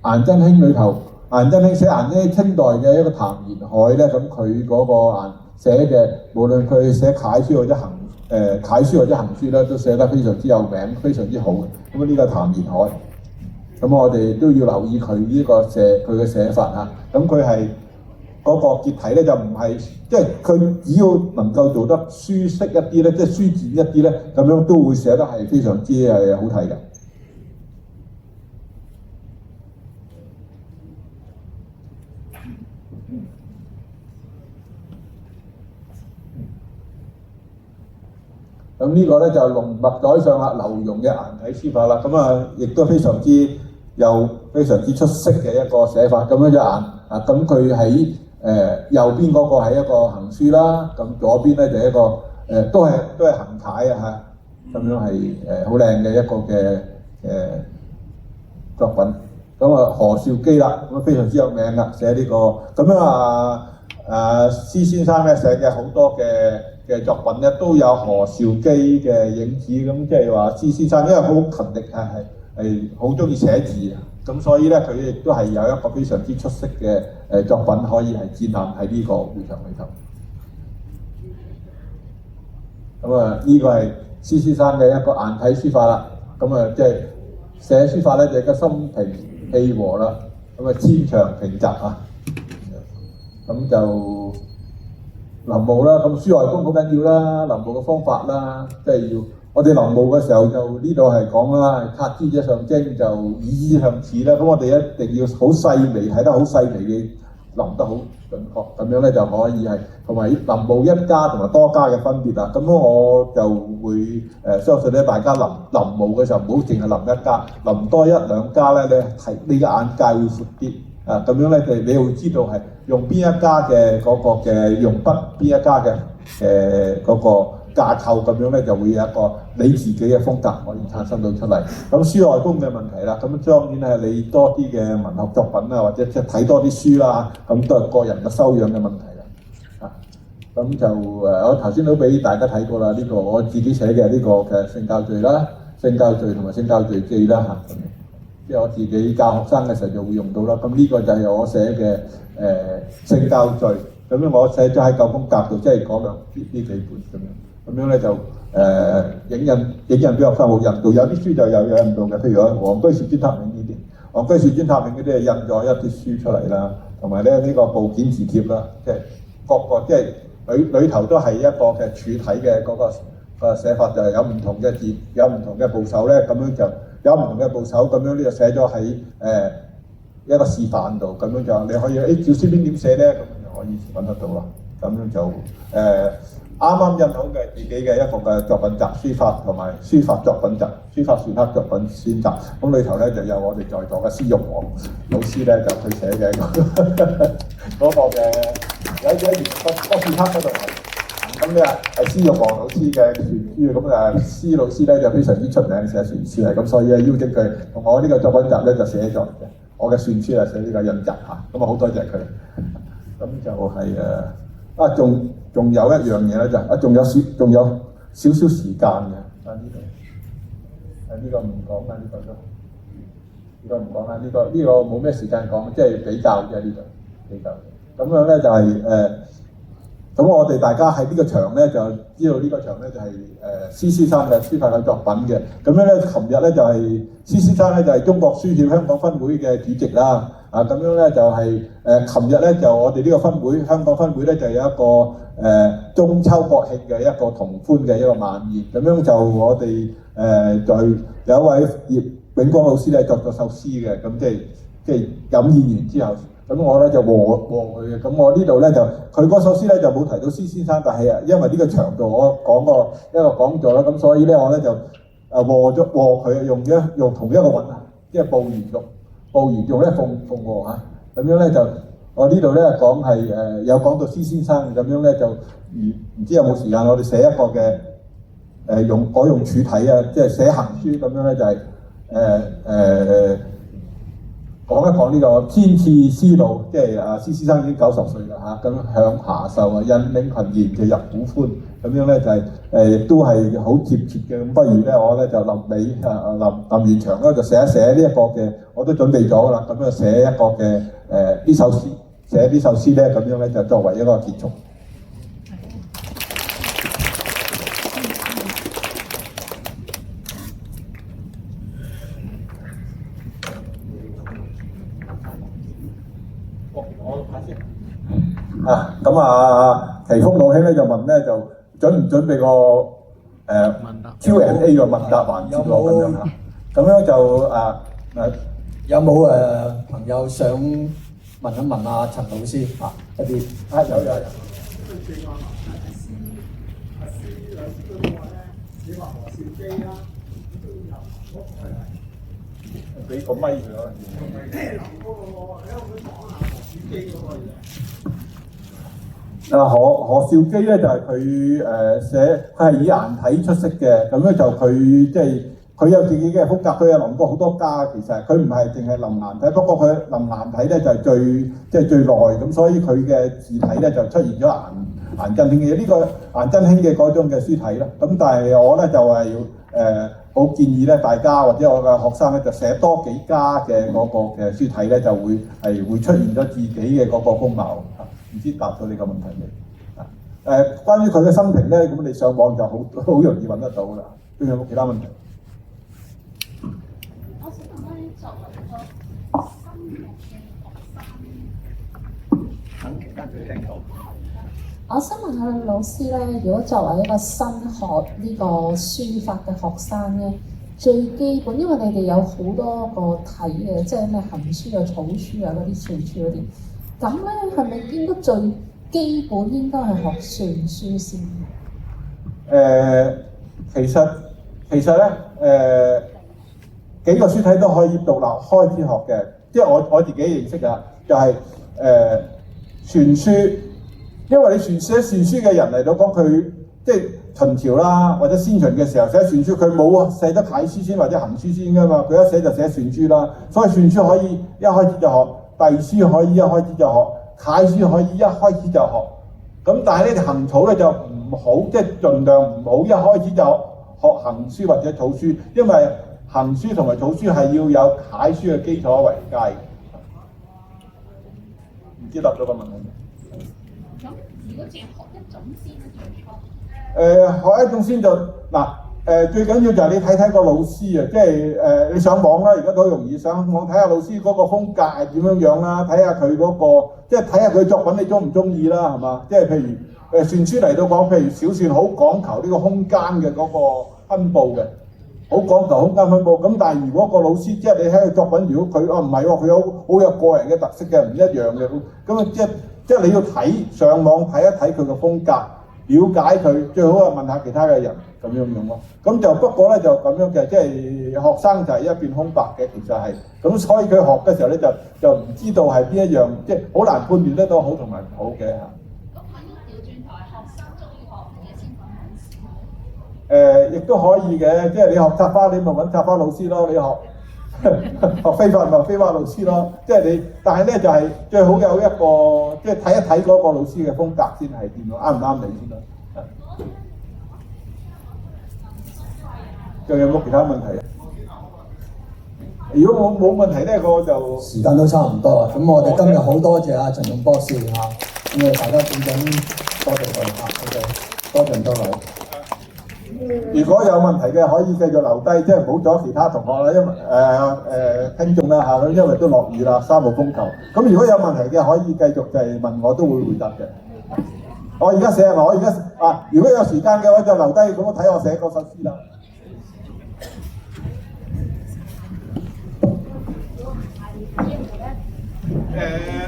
顏真卿裏頭，顏真卿寫顏真卿清代嘅一個譚延闓咧，咁佢嗰個寫嘅，無論佢寫楷書或者楷書或者行書咧，都寫得非常之有名，非常之好嘅。咁呢個譚延闓，咁我哋都要留意佢呢個佢嘅寫法嚇。咁佢係嗰個結體咧就唔係，即係佢只要能夠做得舒適一啲咧，即係舒展一啲咧，咁樣都會寫得係非常之係好睇嘅。咁呢個咧就係龍脈宰相啦，劉墉嘅顏體書法啦，咁啊亦都非常之出色嘅一個寫法。咁樣就咁佢喺右邊嗰個係一個行書啦，咁左邊咧就一個都係行楷啊嚇，咁樣係好靚嘅一個嘅作品。咁啊何紹基啦，咁非常之有名啦，寫呢個咁樣施先生咧寫嘅好多嘅作品咧都有何紹基嘅影子，咁即係話施先生因為佢好勤力係好中意寫字啊，咁所以咧佢亦都係有一個非常之出色嘅作品可以係展覽喺呢個會場裏頭。咁呢個係施先生嘅一個顏體書法啦，咁即係寫書法咧就係個心平氣和啦，咁纖長平仄啊，咁就臨摹啦，咁書外功好緊要啦，臨摹嘅方法啦，即係要我哋臨摹嘅時候就呢度係講啦，擦朱者上蒸就以之向此啦，咁我哋一定要好細微睇得好細微嘅臨得好準確，咁樣咧就可以係同埋臨摹一家同埋多家嘅分別啦。咁我就會相信咧，大家臨摹嘅時候唔好淨係臨一家，臨多一兩家咧，你嘅眼界會闊啲。咁樣咧，你會知道係用邊一家嘅嗰個嘅用筆，邊一家嘅嗰個架構，咁樣咧就會有一個你自己嘅風格可以產生到出嚟。咁書外功嘅問題啦，咁當然係你多啲嘅文學作品啊，或者即係睇多啲書啦，咁都係個人嘅修養嘅問題啦。咁就我頭先都俾大家睇過啦，呢個我自己寫嘅呢個嘅聖教序啦、聖教序同埋聖教序記啦嚇。即係我自己教學生嘅時候就會用到啦。咁呢個就係我寫嘅聖教序，咁樣我寫咗喺九宮格度，即係講呢幾本咁樣。咁樣咧就影印比較快，冇印到，有啲書就有印到嘅，譬如我黃居士專塔銘呢啲，黃居士專塔銘嗰啲係印咗一啲書出嚟啦，同埋咧呢個部件字帖啦，即係各個即係裏頭都係一個嘅柱體嘅嗰個寫法，就係有唔同嘅字，有唔同嘅部首咧，咁樣就有唔同嘅部首，咁樣呢就寫咗喺一個示範度，咁樣就你可以照書邊點寫咧，咁就可以揾得到啦。咁樣就啱啱印好嘅自己嘅一個嘅作品集，書法同埋書法作品集，書法篆刻作品選集。咁裏頭咧就有我哋在座嘅施玉煌老師咧，就佢寫嘅嗰個嘅有一個篆刻嗰度。咁咧係施玉煌老師嘅傳書，咁施老師咧就非常之出名寫傳書嚟，咁所以咧邀請佢同我呢個作品集咧就寫咗嘅，我嘅傳書係寫呢個印集嚇，咁啊好多謝佢。咁就係仲有一樣嘢咧就仲有少少時間嘅，呢個唔講啦，呢個唔講啦，呢個冇咩時間講，即係比較啫，呢度比較。咁樣咧就係咁我哋大家喺呢個場咧就知道呢個場咧就係施先生嘅書法嘅作品嘅。咁樣咧，琴日咧就係施先生咧就係中國書協香港分會嘅主席啦。咁樣咧就係琴日咧就我哋呢個分會香港分會咧就有一個中秋國慶嘅一個同歡嘅一個晚宴。咁樣就我哋就有一位葉永光老師咧作咗首詩嘅，咁即係飲宴完之後。咁我咧就和佢嘅，咁我呢度咧就佢嗰首詩咧就冇提到施先生，但係因為呢個場度我講過一個講座啦，咁所以咧我咧就和佢用同一個韻啊，即係哺乳肉咧鳳和嚇，咁樣咧就我呢度咧講係有講到施先生咁樣咧，就唔知有冇時間，我哋寫一個嘅改用處體啊，即係寫行書咁樣咧，就係講一講呢個天賜思路，即係施先生已經90歲啦嚇，咁向下受啊，引領群賢就入虎歡，咁樣咧就係亦都係好貼切嘅。咁不如咧，我咧就臨尾臨完場咧就寫一寫呢一個嘅，我都準備咗噶啦，咁樣寫一個嘅呢首詩，寫呢首詩咧，咁樣咧就作為一個結束。奇峰老兄咧就問咧就準唔準備個Q&A 個問答環節咯，咁樣嚇，咁樣就有冇朋友想問一問阿陳老師一啲有。你話何兆基啦，都有俾個咪佢咯。咩樓嗰個，你可唔可以講下何兆基嗰個嘢？何兆基咧就係佢寫，佢係以顏體出色嘅，咁咧就佢即係佢有自己嘅風格，佢有臨過好多家，其實佢唔係淨係臨顏體，不過佢臨顏體咧就係最耐，咁所以佢嘅字體咧就出現咗顏真卿嘅呢個顏真卿嘅嗰種嘅書體啦。咁但係我咧就係要好建議咧大家或者我嘅學生咧就寫多幾家嘅嗰個嘅書體咧就會出現咗自己嘅嗰個風貌。唔知答到你個問題未？關於佢嘅生平咧，咁你上網就好容易揾得到啦。仲有冇其他問題？我想問咧，作為一個新嘅學生，等間佢聽到。我想問下老師咧，如果作為一個新學呢個書法嘅學生咧，最基本，因為你哋有好多個體嘅，即係咩行書啊、草書啊嗰啲篆書嗰啲。咁咧，係咪應該最基本應該係學篆書先？其實咧，幾個書體都可以獨立開始學嘅。即係我自己認識啊，就係篆書，因為你寫篆書嘅人嚟到講佢，即係秦朝啦，或者先秦嘅時候寫篆書，佢冇寫得楷書先或者行書先㗎嘛，佢一寫就寫篆書啦。所以篆書可以一開始就學。隸書可以一開始就學，楷書可以一開始就學。咁但係呢行草咧就唔好，即係盡量唔好一開始就學行書或者草書，因為行書同埋草書係要有楷書嘅基礎為佳嘅。唔知答咗個問題。咁如果淨係學一種先咧，最初？學一種先就嗱。最緊要就係你睇個老師啊，即係你上網啦，而家都好容易上網睇下老師嗰個風格係點樣啦，睇下佢嗰個，即係睇下佢作品你中唔中意啦，係嘛？即係譬如篆書嚟到講，譬如小篆好講求呢個空間嘅嗰個分佈嘅，好講求空間分佈。咁但係如果個老師即係你睇佢作品，如果佢唔係喎，佢好有個人嘅特色嘅，唔一樣嘅，咁即係你要睇上網睇一睇佢嘅風格。了解佢最好係問下其他嘅人咁樣用咯。咁就不過咧就咁樣嘅，即係學生就係一片空白嘅，其實係咁，所以佢學嘅時候咧就唔知道係邊一樣，即係好難判斷得到好同埋唔好嘅嚇。咁可以調轉頭係學生中意學嘅先講。亦都可以嘅，即係你學插花，你咪揾插花老師咯；你學飛髮咪飛髮老師咯。即係你，但係咧就係最好有一個，即係睇一睇嗰個老師嘅風格先係點樣，啱唔啱你先咯。仲有冇其他問題？如果冇問題咧，我就時間都差唔多啦。咁我哋今日好多謝阿陳勇博士嚇，咁我大家點緊多謝佢嚇，多謝多位。如果有問題嘅可以繼續留低，即係唔好阻其他同學啦，因為聽眾啦嚇，因為都落雨啦，3號風球。咁如果有問題嘅可以繼續就係問我，都會回答嘅。我而家寫係咪？我而家如果有時間嘅話就留低，咁我睇我寫嗰首詩啦。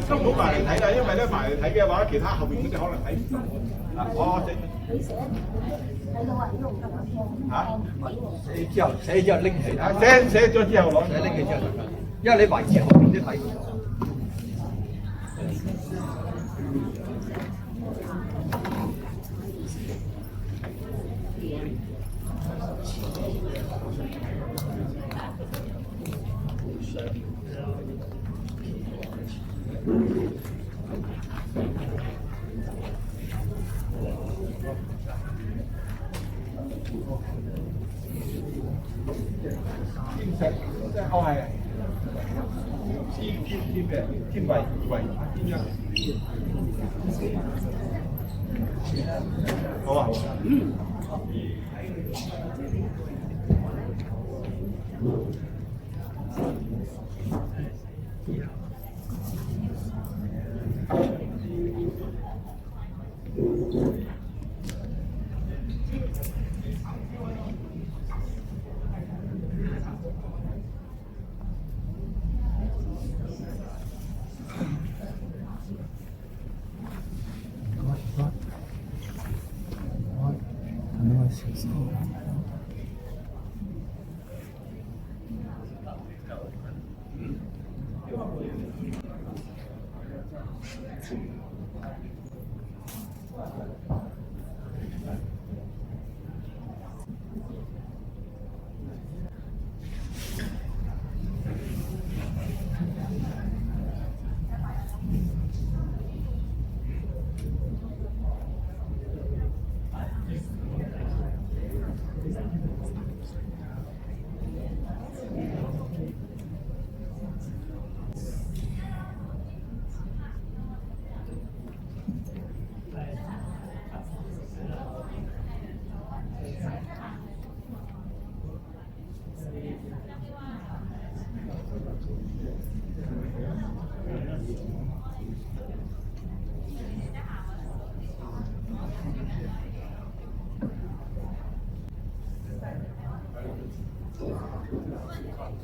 都唔好埋嚟睇啦，因為咧埋嚟睇嘅話，其他後邊嗰啲可能睇唔到。我整。你寫睇到啊？呢度得唔得？寫之後拎起，寫咗之後攞，拎起之後，因為你埋字後邊都睇唔到。即係我係天為天一。好啊。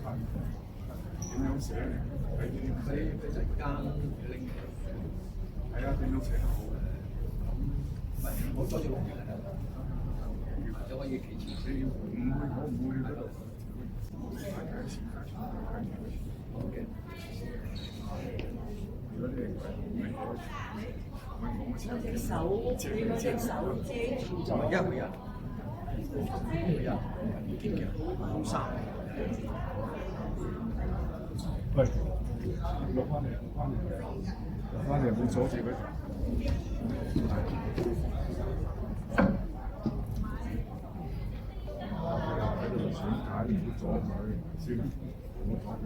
點樣寫？佢陣間拎嚟，係啊，點樣寫得好嘅？唔係，我多謝龍嘅，或者可以企前啲。我唔會喺度。好嘅。如果你認為隻手遮住咗。一個人，見嘅好衫。喂，落翻嚟，唔好阻住佢。喺度選解，唔好阻佢，先唔好阻佢。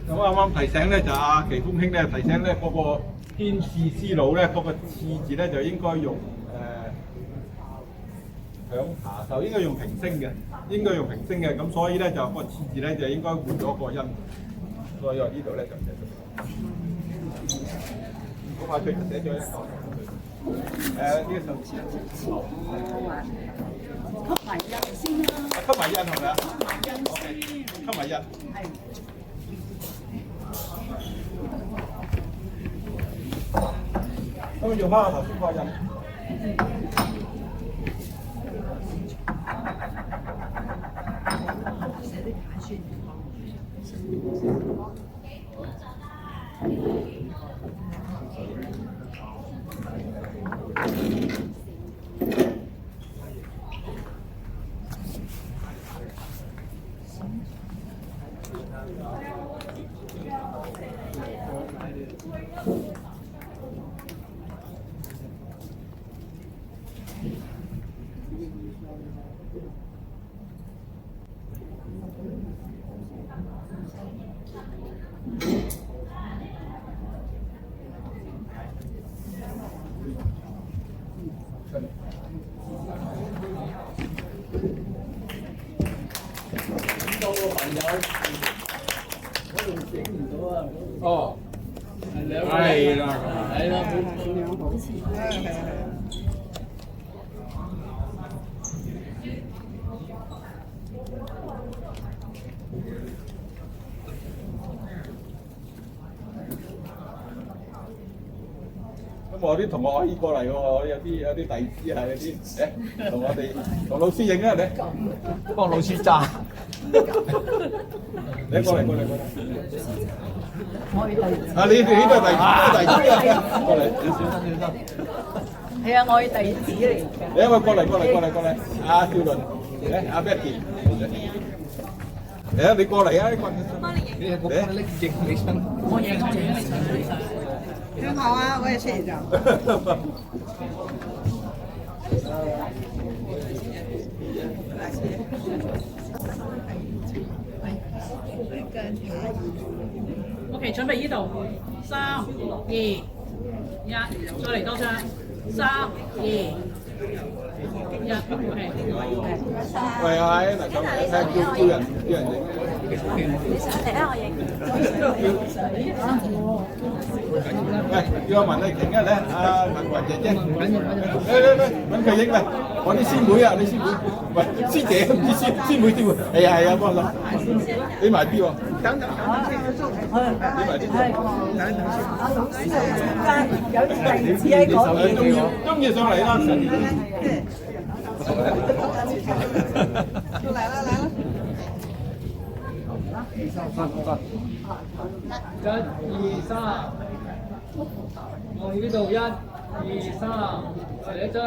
咁啱啱提醒咧，就阿奇峰兄咧提醒咧，嗰個天賜之路咧，嗰個賜字咧就應該用響下就應該用平聲嘅，咁所以咧就個賜字咧就應該換咗個音，所以我呢度咧就寫咗。咁啊，佢就寫咗一個呢個手指吸埋印先啦。吸埋印係咪啊？吸埋印先。吸埋印。係。咁用翻我頭先個印。寫啲解説。多個朋友，我仲整唔到啊！哦，係啦，冇好似係。我啲同學可以過嚟喎，有啲弟子啊，有啲誒同我哋同老師影啊，你幫老師揸。你過嚟。我要第二啊，你都係弟子啊，過嚟，小心。係啊，我要弟子嚟嘅。你一位過嚟，阿少倫，嚟阿 Betty，嚟啊，你過嚟啊，你係個拎影起身，我影很好啊，我也是一张。OK，準備呢度，3、2、1，再嚟多張，3、2、1，OK。喂啊，嗱咁叫人影。你上嚟啦，我影。喂，叫阿文你停一咧，阿文雲姐姐，嚟，揾佢影嚟，我啲師妹啊，你師妹，喂，師姐唔知師妹啲喎，係啊，幫我攞，俾埋啲喎，俾埋啲，有弟子喺嗰邊。中意上嚟啦，来了。 1、2、3，我呢度1、2、3，嚟一張。